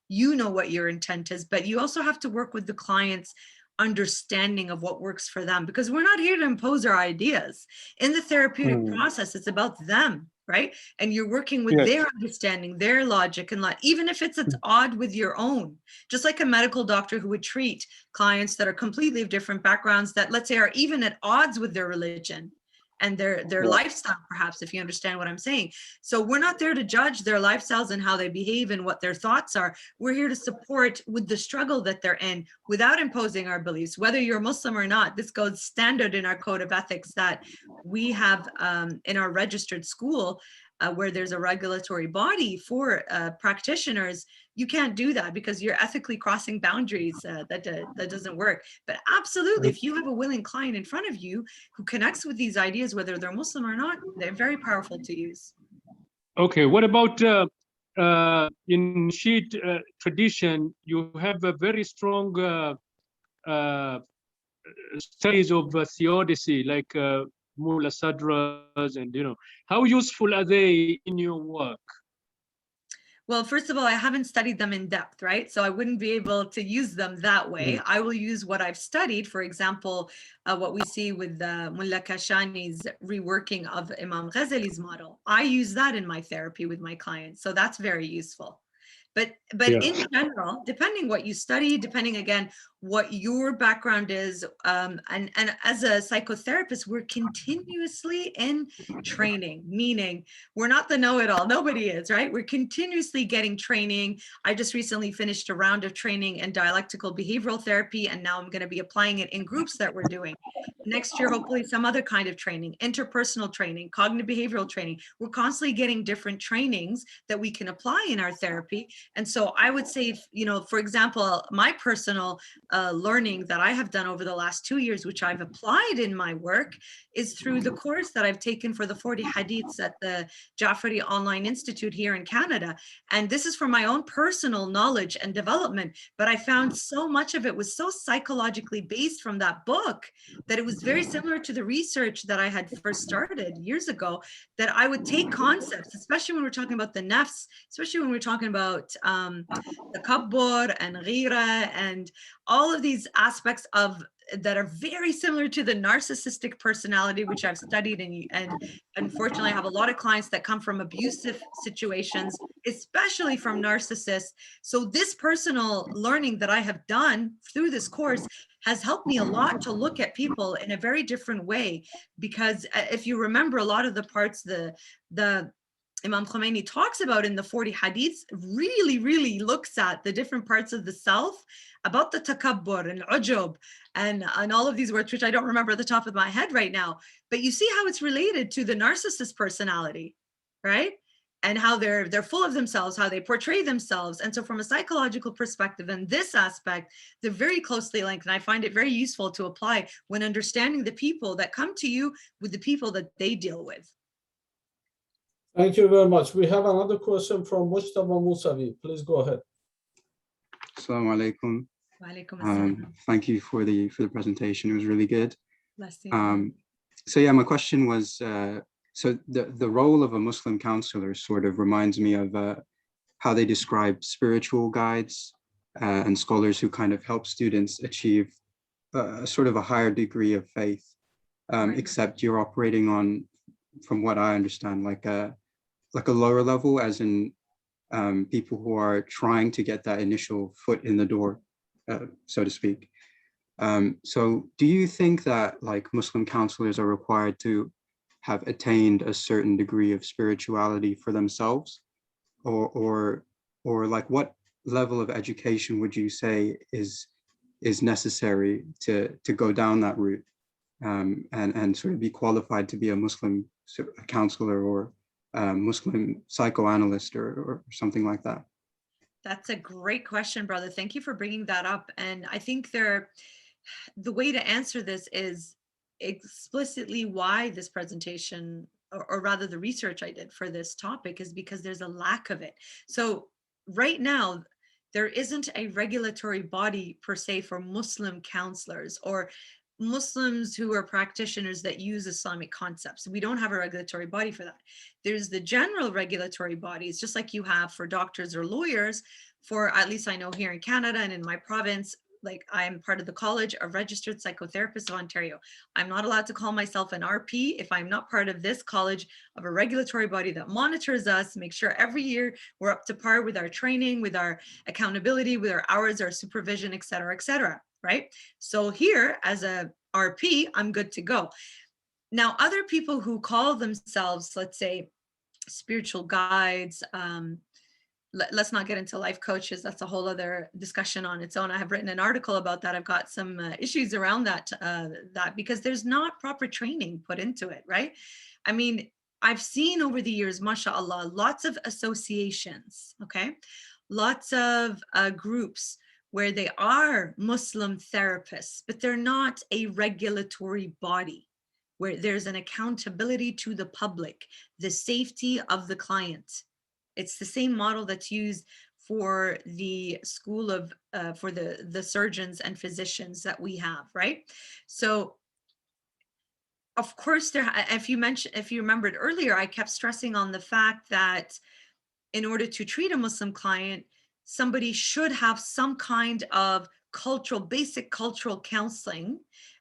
You know what your intent is, but you also have to work with the client's understanding of what works for them, because we're not here to impose our ideas. In the therapeutic process, it's about them. right? And you're working with Yes. their understanding, their logic, and even if it's at odd with your own, just like a medical doctor who would treat clients that are completely of different backgrounds that, let's say, are even at odds with their religion and their lifestyle, perhaps, if you understand what I'm saying. So we're not there to judge their lifestyles and how they behave and what their thoughts are. We're here to support with the struggle that they're in without imposing our beliefs, whether you're Muslim or not. This goes standard in our code of ethics that we have in our registered school, where there's a regulatory body for practitioners. You can't do that because you're ethically crossing boundaries. That doesn't work. But absolutely, if you have a willing client in front of you who connects with these ideas, whether they're Muslim or not, they're very powerful to use. Okay, what about in Shiite tradition, you have a very strong studies of theodicy, like Mullah Sadras, and how useful are they in your work? Well, first of all, I haven't studied them in depth, right? So I wouldn't be able to use them that way. I will use what I've studied. For example, what we see with Mullah Kashani's reworking of Imam Ghazali's model. I use that in my therapy with my clients. So that's very useful. But in general, depending what you study, depending again what your background is, and as a psychotherapist, we're continuously in training, meaning we're not the know-it-all. Nobody is, right? We're continuously getting training. I just recently finished a round of training in dialectical behavioral therapy, and now I'm going to be applying it in groups that we're doing. Next year, hopefully some other kind of training, interpersonal training, cognitive behavioral training. We're constantly getting different trainings that we can apply in our therapy. And so I would say, for example, my personal learning that I have done over the last 2 years, which I've applied in my work, is through the course that I've taken for the 40 hadiths at the Jafari Online Institute here in Canada. And this is for my own personal knowledge and development. But I found so much of it was so psychologically based from that book that it was very similar to the research that I had first started years ago, that I would take concepts, especially when we're talking about the nafs, especially when we're talking about takabbur and ghira and all of these aspects of that are very similar to the narcissistic personality, which I've studied. And unfortunately, I have a lot of clients that come from abusive situations, especially from narcissists. So this personal learning that I have done through this course has helped me a lot to look at people in a very different way. Because if you remember, a lot of the parts the Imam Khomeini talks about in the 40 hadiths really looks at the different parts of the self, about the takabbur and ujub and all of these words, which I don't remember at the top of my head right now. But you see how it's related to the narcissist personality, right? And how they're full of themselves, how they portray themselves. And so from a psychological perspective in this aspect, they're very closely linked. And I find it very useful to apply when understanding the people that come to you with the people that they deal with. Thank you very much. We have another question from Mujtaba Musavi. Please go ahead. Assalamu alaikum. Wa alaikum assalam. Thank you for the presentation. It was really good. Blessing. So yeah, my question was, so the role of a Muslim counselor sort of reminds me of how they describe spiritual guides and scholars who kind of help students achieve sort of a higher degree of faith, except you're operating on, from what I understand, like a lower level, as in people who are trying to get that initial foot in the door, so to speak. So do you think that like Muslim counselors are required to have attained a certain degree of spirituality for themselves, or like what level of education would you say is necessary to go down that route and sort of be qualified to be a Muslim counselor or Muslim psychoanalyst or something like that? That's a great question, brother. Thank you for bringing that up. And I think the way to answer this is explicitly why this presentation, or rather the research I did for this topic, is because there's a lack of it. So right now, there isn't a regulatory body per se for Muslim counselors or Muslims who are practitioners that use Islamic concepts. We don't have a regulatory body for that. There's the general regulatory bodies, just like you have for doctors or lawyers, for at least I know here in Canada and in my province, like I'm part of the College of Registered Psychotherapists of Ontario. I'm not allowed to call myself an RP if I'm not part of this college of a regulatory body that monitors us, make sure every year we're up to par with our training, with our accountability, with our hours, our supervision, et cetera, right? So here as a RP, I'm good to go. Now, other people who call themselves, let's say, spiritual guides, let's not get into life coaches. That's a whole other discussion on its own. I have written an article about that. I've got some issues around that, because there's not proper training put into it, right? I mean, I've seen over the years, mashallah, lots of associations, okay? Lots of groups where they are Muslim therapists, but they're not a regulatory body, where there's an accountability to the public, the safety of the client. It's the same model that's used for the school of, for the surgeons and physicians that we have, right? So of course, if you remembered earlier, I kept stressing on the fact that in order to treat a Muslim client, somebody should have some kind of basic cultural counseling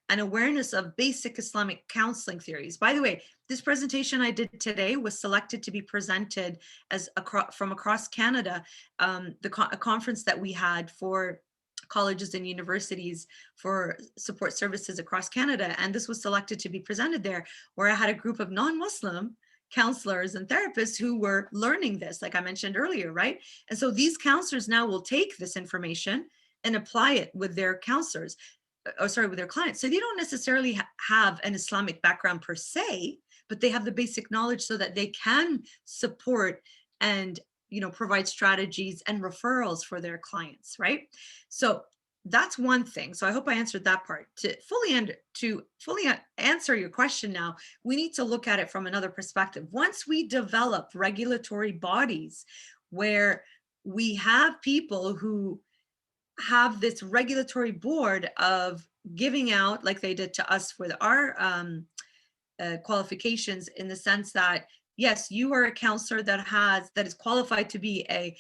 and awareness of basic Islamic counseling theories. By the way, this presentation I did today was selected to be presented as from across Canada, a conference that we had for colleges and universities for support services across Canada. And this was selected to be presented there, where I had a group of non-Muslim counselors and therapists who were learning this, like I mentioned earlier, right? And so these counselors now will take this information and apply it with their counselors, with their clients. So they don't necessarily have an Islamic background per se, but they have the basic knowledge so that they can support and, you know, provide strategies and referrals for their clients, right? So that's one thing. So I hope I answered that part. To fully answer your question now, we need to look at it from another perspective. Once we develop regulatory bodies where we have people who have this regulatory board of giving out, like they did to us with our qualifications, in the sense that, yes, you are a counselor that is qualified to be a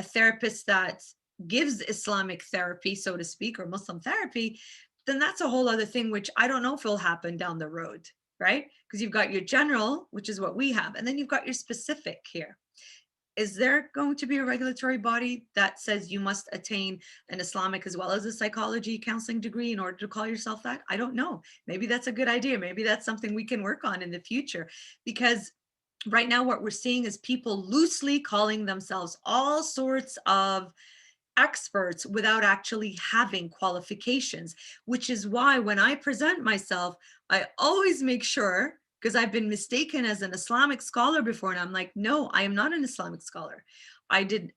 therapist that gives Islamic therapy, so to speak, or Muslim therapy, then that's a whole other thing, which I don't know if will happen down the road, right? Because you've got your general, which is what we have, and then you've got your specific here. Is there going to be a regulatory body that says you must attain an Islamic as well as a psychology counseling degree in order to call yourself that? I don't know. Maybe that's a good idea. Maybe that's something we can work on in the future, because right now what we're seeing is people loosely calling themselves all sorts of experts without actually having qualifications, which is why when I present myself, I always make sure, because I've been mistaken as an Islamic scholar before, and I'm like, no, I am not an Islamic scholar.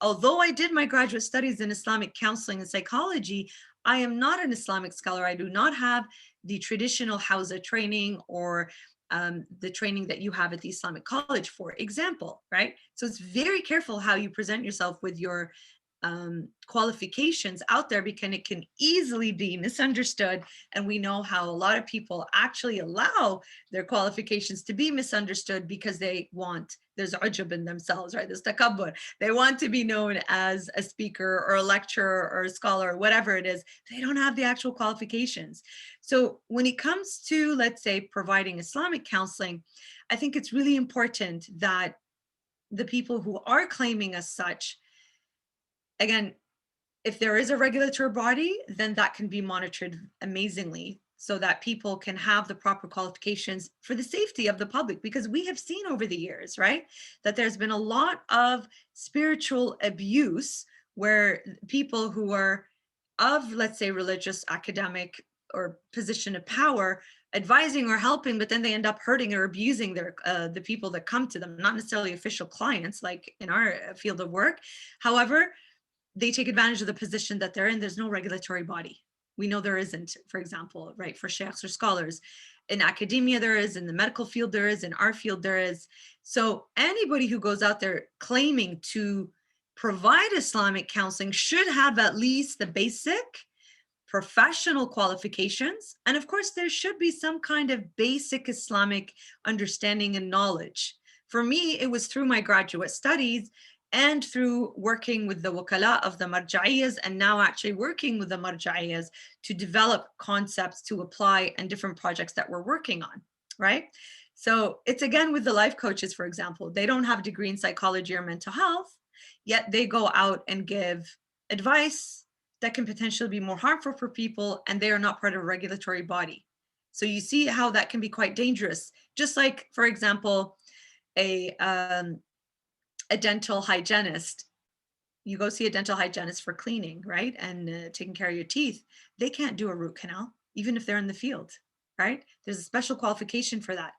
Although I did my graduate studies in Islamic counseling and psychology, I am not an Islamic scholar. I do not have the traditional Hausa training or the training that you have at the Islamic College, for example, right? So it's very careful how you present yourself with your qualifications out there, because it can easily be misunderstood. And we know how a lot of people actually allow their qualifications to be misunderstood because there's ujub in themselves, right? There's takabbur. They want to be known as a speaker or a lecturer or a scholar or whatever it is. They don't have the actual qualifications. So when it comes to, let's say, providing Islamic counseling, I think it's really important that the people who are claiming as such, again, if there is a regulatory body, then that can be monitored amazingly so that people can have the proper qualifications for the safety of the public. Because we have seen over the years, right, that there's been a lot of spiritual abuse where people who are of, let's say, religious, academic, or position of power advising or helping, but then they end up hurting or abusing the people that come to them, not necessarily official clients like in our field of work. However, they take advantage of the position that they're in. There's no regulatory body. We know there isn't, for example, right, for sheikhs or scholars. In academia there is, in the medical field there is, in our field there is. So anybody who goes out there claiming to provide Islamic counseling should have at least the basic professional qualifications. And of course, there should be some kind of basic Islamic understanding and knowledge. For me, it was through my graduate studies and through working with the wakala of the marja'iyas, and now actually working with the marja'iyas to develop concepts to apply and different projects that we're working on, right? So it's again with the life coaches, for example, they don't have a degree in psychology or mental health, yet they go out and give advice that can potentially be more harmful for people, and they are not part of a regulatory body. So you see how that can be quite dangerous. Just like, for example, a dental hygienist, you go see a dental hygienist for cleaning, right? And taking care of your teeth. They can't do a root canal, even if they're in the field, right? There's a special qualification for that.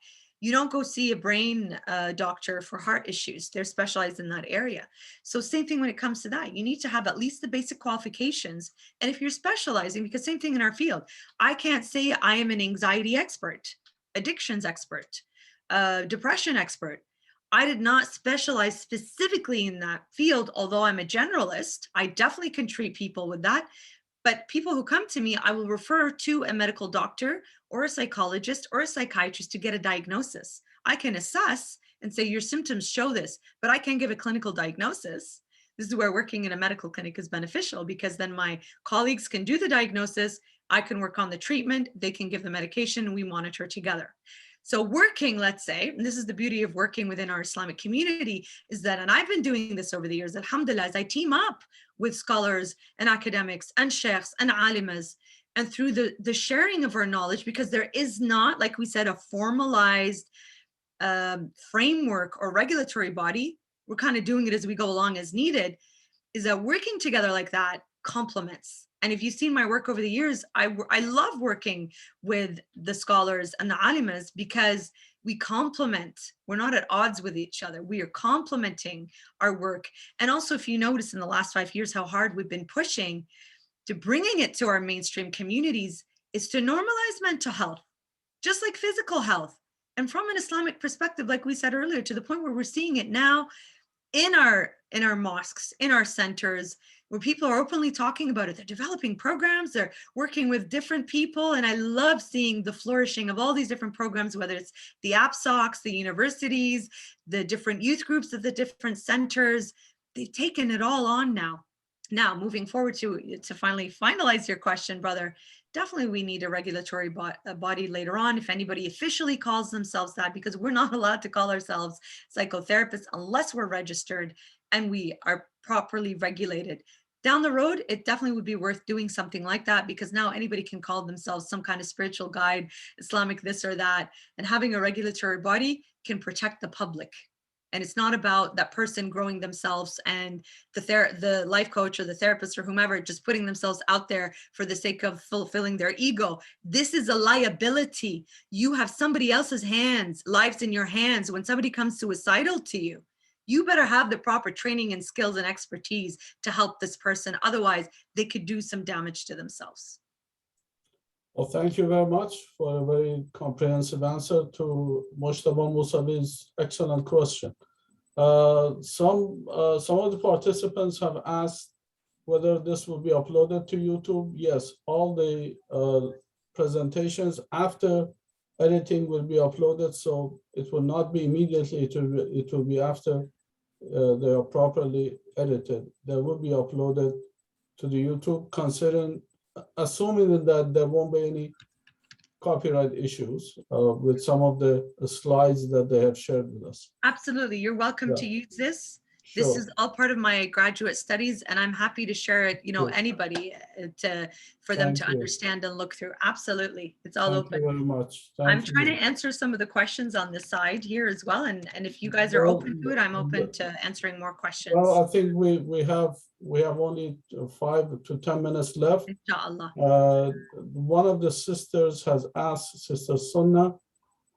You don't go see a brain doctor for heart issues. They're specialized in that area. So same thing when it comes to that. You need to have at least the basic qualifications. And if you're specializing, because same thing in our field, I can't say I am an anxiety expert, addictions expert, depression expert. I did not specialize specifically in that field, although I'm a generalist. I definitely can treat people with that. But people who come to me, I will refer to a medical doctor or a psychologist or a psychiatrist to get a diagnosis. I can assess and say your symptoms show this, but I can't give a clinical diagnosis. This is where working in a medical clinic is beneficial, because then my colleagues can do the diagnosis, I can work on the treatment, they can give the medication, and we monitor together. So working, let's say, and this is the beauty of working within our Islamic community, is that, and I've been doing this over the years, alhamdulillah, as I team up with scholars and academics and sheikhs and alimas, and through the sharing of our knowledge, because there is not, like we said, a formalized framework or regulatory body, we're kind of doing it as we go along as needed, is that working together like that complements. And if you've seen my work over the years, I love working with the scholars and the alimas, because we complement. We're not at odds with each other. We are complementing our work. And also, if you notice in the last 5 years, how hard we've been pushing to bringing it to our mainstream communities is to normalize mental health, just like physical health. And from an Islamic perspective, like we said earlier, to the point where we're seeing it now in our mosques, in our centers, where people are openly talking about it. They're developing programs, they're working with different people. And I love seeing the flourishing of all these different programs, whether it's the APSOCs, the universities, the different youth groups at the different centers. They've taken it all on now. Now, moving forward to finally finalize your question, brother, definitely we need a regulatory body later on, if anybody officially calls themselves that, because we're not allowed to call ourselves psychotherapists unless we're registered and we are properly regulated. Down the road, it definitely would be worth doing something like that, because now anybody can call themselves some kind of spiritual guide, Islamic this or that, and having a regulatory body can protect the public. And it's not about that person growing themselves and the life coach or the therapist or whomever just putting themselves out there for the sake of fulfilling their ego. This is a liability. You have somebody else's lives in your hands. When somebody comes suicidal to you, you better have the proper training and skills and expertise to help this person. Otherwise, they could do some damage to themselves. Well, thank you very much for a very comprehensive answer to Mojtaba Musavi's excellent question. Some of the participants have asked whether this will be uploaded to YouTube. Yes, all the presentations after editing will be uploaded, so it will not be immediately, it will be after they are properly edited. They will be uploaded to the YouTube, assuming that there won't be any copyright issues with some of the slides that they have shared with us. Absolutely, you're welcome to use this. This Sure. is all part of my graduate studies, and I'm happy to share it, Sure. anybody for them Thank to you. understand and look through. Absolutely, it's all Thank open. you very much. I'm Thank trying you. to answer some of the questions on the side here as well, and if you guys are open to it, I'm open to answering more questions. Well, I think we have only 5 to 10 minutes left. Inshallah. One of the sisters has asked, Sister Sunnah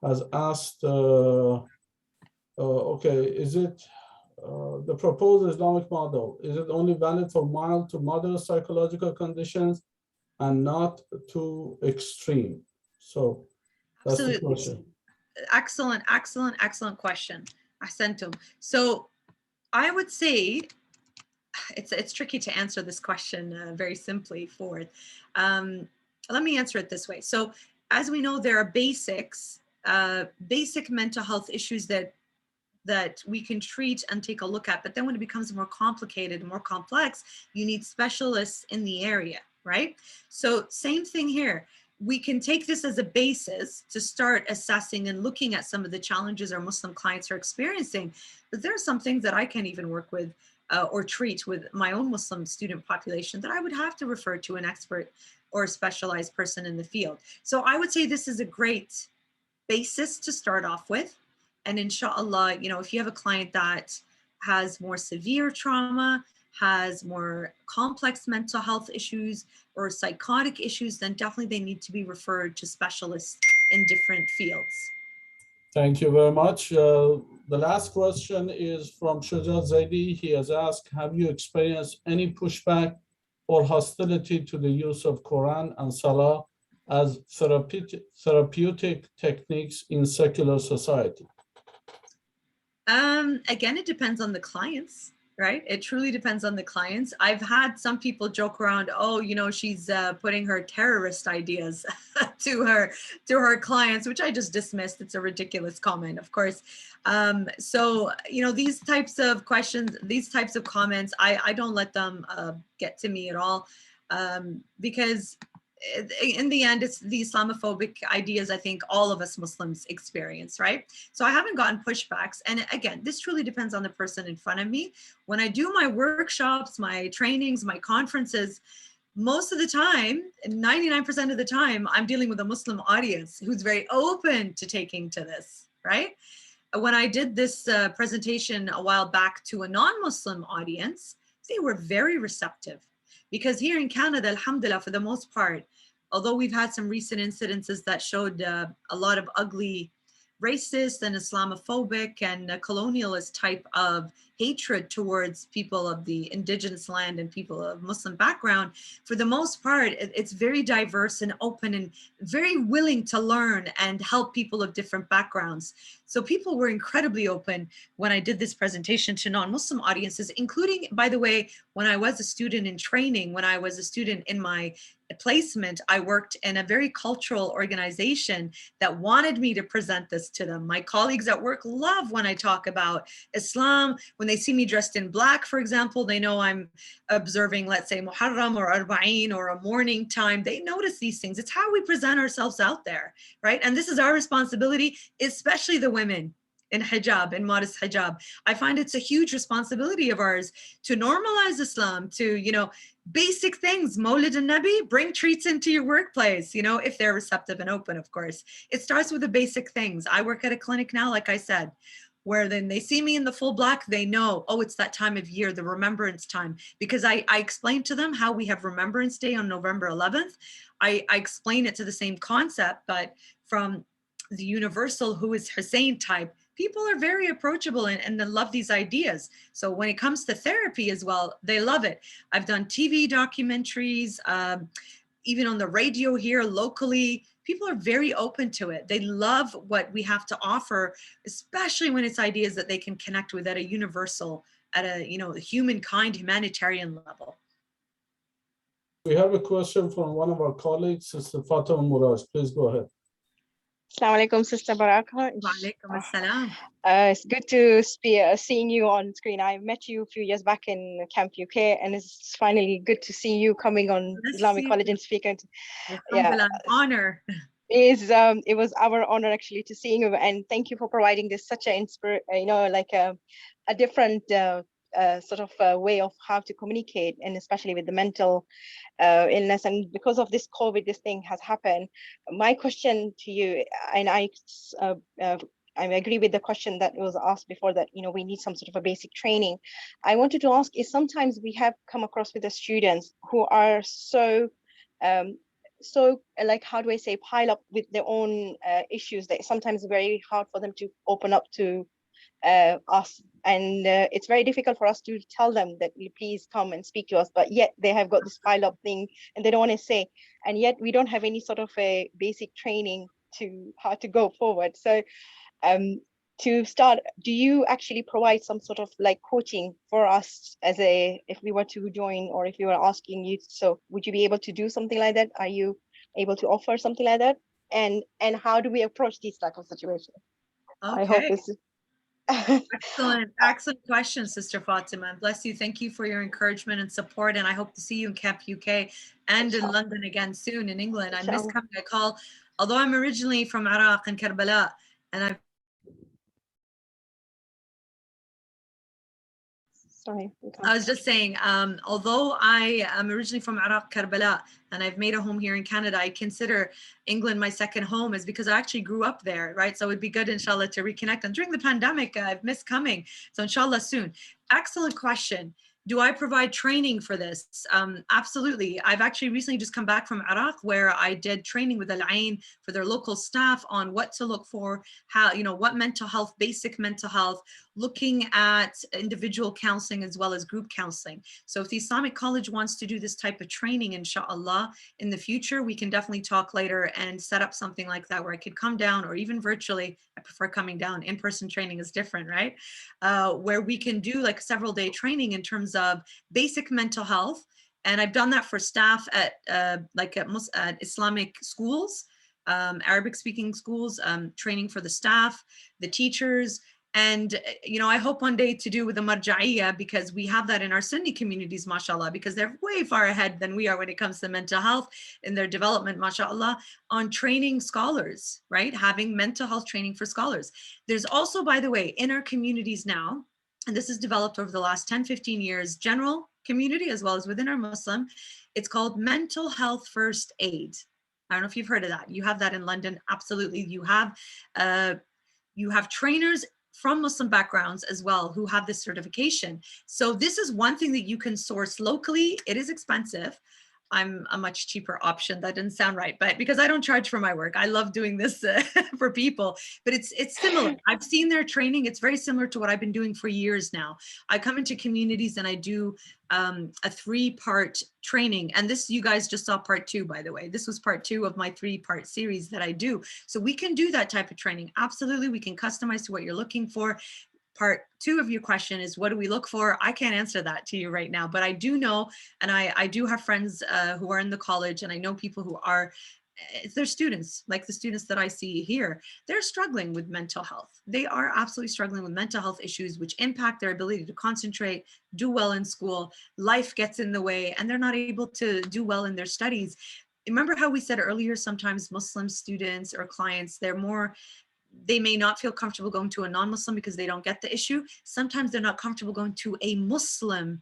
has asked, okay, is it the proposed Islamic model, is it only valid for mild to moderate psychological conditions and not too extreme? So that's the Absolutely. question. Excellent question. Ahsantum. So I would say it's tricky to answer this question very simply for it. Let me answer it this way. So as we know, there are basic mental health issues that that we can treat and take a look at. But then when it becomes more complicated and more complex, you need specialists in the area, right? So same thing here. We can take this as a basis to start assessing and looking at some of the challenges our Muslim clients are experiencing. But there are some things that I can't even work with or treat with my own Muslim student population that I would have to refer to an expert or a specialized person in the field. So I would say this is a great basis to start off with. And inshallah, you know, if you have a client that has more severe trauma, has more complex mental health issues or psychotic issues, then definitely they need to be referred to specialists in different fields. Thank you very much. The last question is from Shujat Zaidi. He has asked, have you experienced any pushback or hostility to the use of Quran and Salah as therapeutic techniques in secular society? Again, it depends on the clients, right? It truly depends on the clients. I've had some people joke around, oh, you know, she's putting her terrorist ideas to her clients, which I just dismissed. It's a ridiculous comment, of course. So, you know, these types of questions, these types of comments, I don't let them get to me at all, because in the end, it's the Islamophobic ideas I think all of us Muslims experience, right? So I haven't gotten pushbacks. And again, this truly depends on the person in front of me. When I do my workshops, my trainings, my conferences, most of the time, 99% of the time, I'm dealing with a Muslim audience who's very open to taking to this, right? When I did this presentation a while back to a non-Muslim audience, they were very receptive. Because here in Canada, alhamdulillah, for the most part, although we've had some recent incidences that showed a lot of ugly racist and Islamophobic and colonialist type of hatred towards people of the indigenous land and people of Muslim background, for the most part, it's very diverse and open and very willing to learn and help people of different backgrounds. So people were incredibly open when I did this presentation to non-Muslim audiences, including, by the way, when I was a student in training, when I was a student in my placement, I worked in a very cultural organization that wanted me to present this to them. My colleagues at work love when I talk about Islam. When they see me dressed in black, for example, they know I'm observing, let's say, Muharram or Arba'in or a morning time. They notice these things. It's how we present ourselves out there, right? And this is our responsibility, especially the women in hijab, in modest hijab. I find it's a huge responsibility of ours to normalize Islam, to, you know, basic things, Mawlid and Nabi, bring treats into your workplace, you know, if they're receptive and open, of course. It starts with the basic things. I work at a clinic now, like I said, where then they see me in the full black, they know, oh, it's that time of year, the remembrance time, because I explain to them how we have Remembrance Day on November 11th. I explain it to the same concept, but from the universal who is Hussain type, people are very approachable and they love these ideas. So when it comes to therapy as well, they love it. I've done TV documentaries, even on the radio here locally. People are very open to it. They love what we have to offer, especially when it's ideas that they can connect with at a universal, at a, you know, humankind, humanitarian level. We have a question from one of our colleagues, Sister Fatima Muraj. Please go ahead. Assalamu alaikum, Sister Baraka. Wa alaikum assalam. It's good to seeing you on screen. I met you a few years back in Camp UK, and it's finally good to see you coming on Islamic College and speaking. Yeah, honor. It was our honor actually to seeing you, and thank you for providing this such a a different sort of way of how to communicate, and especially with the mental illness. And because of this COVID, this thing has happened. My question to you, and I agree with the question that was asked before, that, you know, we need some sort of a basic training. I wanted to ask is, sometimes we have come across with the students who are so like, how do I say, pile up with their own issues that sometimes it's very hard for them to open up to us, and it's very difficult for us to tell them that you please come and speak to us, but yet they have got this pile up thing and they don't want to say, and yet we don't have any sort of a basic training to how to go forward. So to start, do you actually provide some sort of like coaching for us as if we were to join, or if we were asking you? So would you be able to do something like that? Are you able to offer something like that? And how do we approach these type of situations? Okay. I hope this is... Excellent question, Sister Fatima. And bless you. Thank you for your encouragement and support. And I hope to see you in Camp UK and in London again soon in England. I miss coming. I call, although I'm originally from Iraq and Karbala, and I've Sorry. I was just saying, although I am originally from Iraq, Karbala, and I've made a home here in Canada, I consider England my second home is because I actually grew up there, right? So it'd be good, inshallah, to reconnect. And during the pandemic, I've missed coming. So inshallah soon. Excellent question. Do I provide training for this? Absolutely. I've actually recently just come back from Iraq where I did training with Al-Ain for their local staff on what to look for, how, you know, what mental health, basic mental health, looking at individual counseling as well as group counseling. So if the Islamic College wants to do this type of training, inshallah, in the future, we can definitely talk later and set up something like that where I could come down, or even virtually. I prefer coming down. In-person training is different, right? Where we can do like several day training in terms of basic mental health. And I've done that for staff at Islamic schools, Arabic speaking schools, training for the staff, the teachers. And, you know, I hope one day to do with the marja'iyya, because we have that in our Sunni communities, mashallah, because they're way far ahead than we are when it comes to mental health in their development, mashallah, on training scholars, right? Having mental health training for scholars. There's also, by the way, in our communities now, and this is developed over the last 10, 15 years, general community as well as within our Muslim, it's called mental health first aid. I don't know if you've heard of that. You have that in London, absolutely. You have trainers from Muslim backgrounds as well who have this certification. So this is one thing that you can source locally. It is expensive. I'm a much cheaper option. That didn't sound right, but because I don't charge for my work, I love doing this for people, but it's similar. I've seen their training. It's very similar to what I've been doing for years now. I come into communities and I do a 3-part training. And this, you guys just saw part 2, by the way. This was part 2 of my 3-part series that I do. So we can do that type of training. Absolutely. We can customize to what you're looking for. Part 2 of your question is, what do we look for? I can't answer that to you right now, but I do know, and I do have friends who are in the college, and I know people who are, they're students, like the students that I see here, they're struggling with mental health. They are absolutely struggling with mental health issues, which impact their ability to concentrate, do well in school. Life gets in the way, and they're not able to do well in their studies. Remember how we said earlier, sometimes Muslim students or clients, they may not feel comfortable going to a non-Muslim because they don't get the issue. Sometimes they're not comfortable going to a Muslim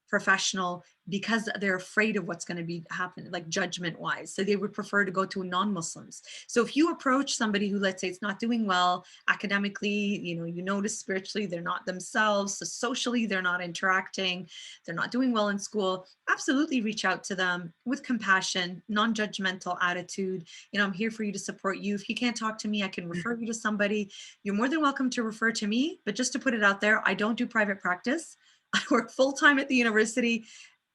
professional because they're afraid of what's going to be happening, like judgment wise. So they would prefer to go to non-Muslims. So if you approach somebody who, let's say, it's not doing well academically, you notice spiritually they're not themselves, so socially they're not interacting, they're not doing well in school, absolutely reach out to them with compassion, non-judgmental attitude. I'm here for you to support you. If you can't talk to me, I can refer you to somebody. You're more than welcome to refer to me, but just to put it out there, I don't do private practice. I work full-time at the university.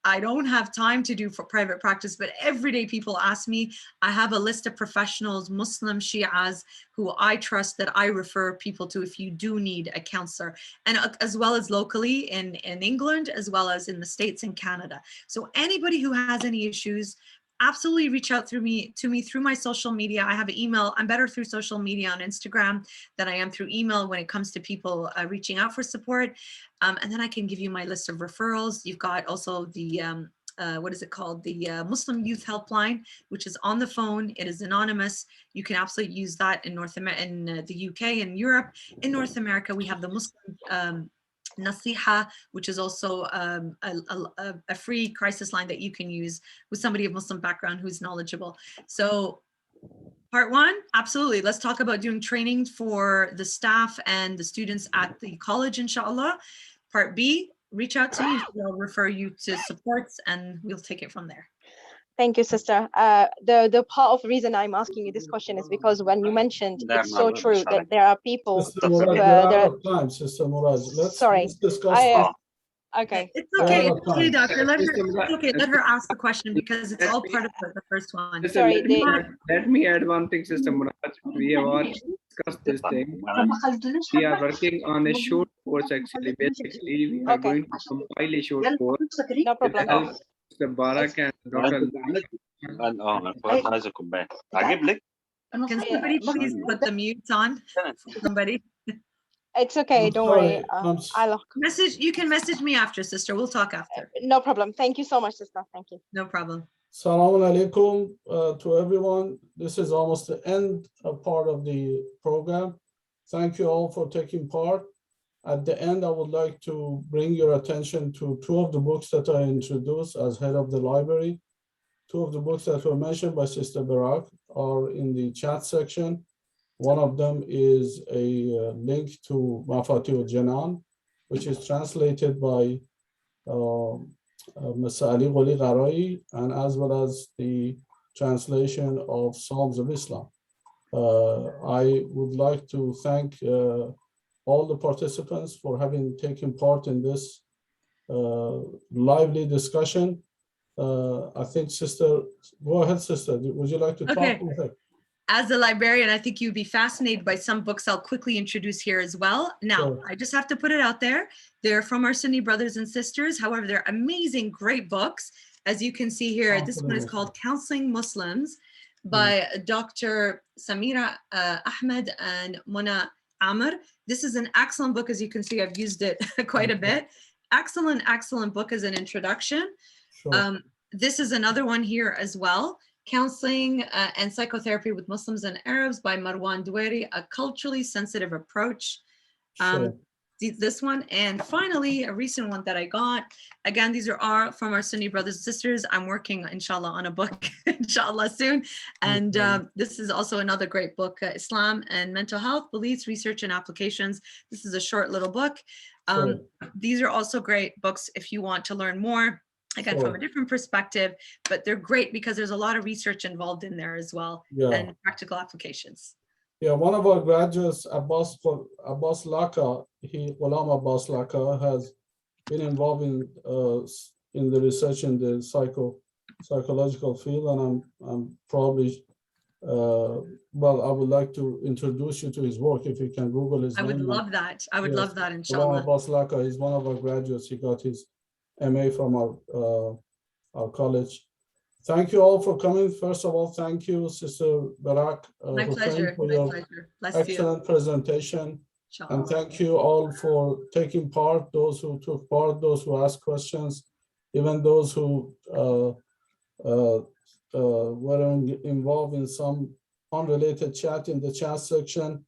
I don't have time to do for private practice, but every day people ask me. I have a list of professionals, Muslim Shias, who I trust, that I refer people to if you do need a counselor, and as well as locally in England, as well as in the States and Canada. So anybody who has any issues, absolutely reach out to me through my social media. I have an email. I'm better through social media on Instagram than I am through email when it comes to people reaching out for support. And then I can give you my list of referrals. You've got also the, what is it called? The Muslim Youth Helpline, which is on the phone. It is anonymous. You can absolutely use that in the UK and Europe. In North America, we have the Muslim Nasiha, which is also a free crisis line that you can use with somebody of Muslim background who's knowledgeable. So part 1, absolutely. Let's talk about doing training for the staff and the students at the college, inshallah. Part B, reach out to me. I'll refer you to supports and we'll take it from there. Thank you, sister. The part of the reason I'm asking you this question is because when you mentioned, it's so true that there are people. Sister Murad, we're out of time, Sister Murad. Let's discuss. Okay. It's okay. It's okay, doctor. Let her ask the question because it's all part of the first one. Sorry. Let me add one thing, Sister Murad. We have already discussed this thing. We are working on a short course actually. Basically, we are going to compile a short course. No problem. The Barek and Dr. Can somebody please put the mute on? Somebody. It's okay, I'm don't sorry, worry. I'll You can message me after, sister. We'll talk after. no problem. Thank you so much, sister. Thank you. No problem. Assalamu alaikum to everyone. This is almost the end part of the program. Thank you all for taking part. At the end, I would like to bring your attention to two of the books that I introduced as head of the library. Two of the books that were mentioned by Sister Barek are in the chat section. One of them is a link to Mafatih al-Janan, which is translated by Mr. Ali Gholi Gharai, and as well as the translation of Psalms of Islam. I would like to thank all the participants for having taken part in this lively discussion. I think, sister, go ahead, sister. Would you like to talk? Okay. As a librarian, I think you'd be fascinated by some books I'll quickly introduce here as well. Now, Sure. I just have to put it out there. They're from our Sunni brothers and sisters. However, they're amazing, great books. As you can see here, this one is called Counseling Muslims by Dr. Samira Ahmed and Mona Amr. This is an excellent book. As you can see, I've used it quite a bit. Excellent book as an introduction. Sure. This is another one here as well. Counseling and Psychotherapy with Muslims and Arabs by Marwan Doueri, A Culturally Sensitive Approach. Sure. This one. And finally, a recent one that I got. Again, these are all from our Sunni brothers and sisters. I'm working, inshallah, on a book, inshallah, soon. And this is also another great book, Islam and Mental Health, Beliefs, Research, and Applications. This is a short little book. Sure. These are also great books if you want to learn more. Again, Sure. from a different perspective, but they're great because there's a lot of research involved in there as well, Yeah. and practical applications. Yeah, one of our graduates, Abbas Laka, Ghulam Abbas Laka, has been involved in the research in the psychological field, and I'm probably well, I would like to introduce you to his work if you can Google his name. I would love that. I would Yes, love that, Ghulam inshallah. Abbas Laka is one of our graduates. He got his MA from our college. Thank you all for coming. First of all, thank you, Sister Barek, My Hussain, pleasure. for My your pleasure. Bless excellent presentation. you. And Inshallah. thank you all for taking part, those who took part, those who asked questions, even those who were involved in some unrelated chat in the chat section,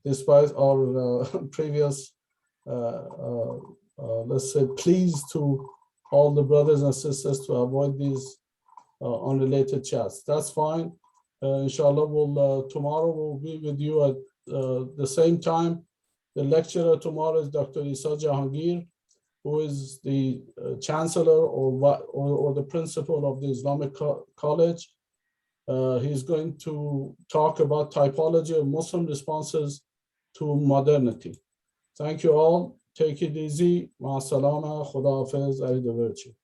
despite our previous, let's say, pleas to all the brothers and sisters to avoid these unrelated chats. That's fine. Inshallah, tomorrow we'll be with you at the same time. The lecturer tomorrow is Dr. Isa Jahangir, who is the chancellor or the principal of the Islamic College. He's going to talk about typology of Muslim responses to modernity. Thank you all. Take it easy. Ma salama. Khuda hafiz. Arrivederci.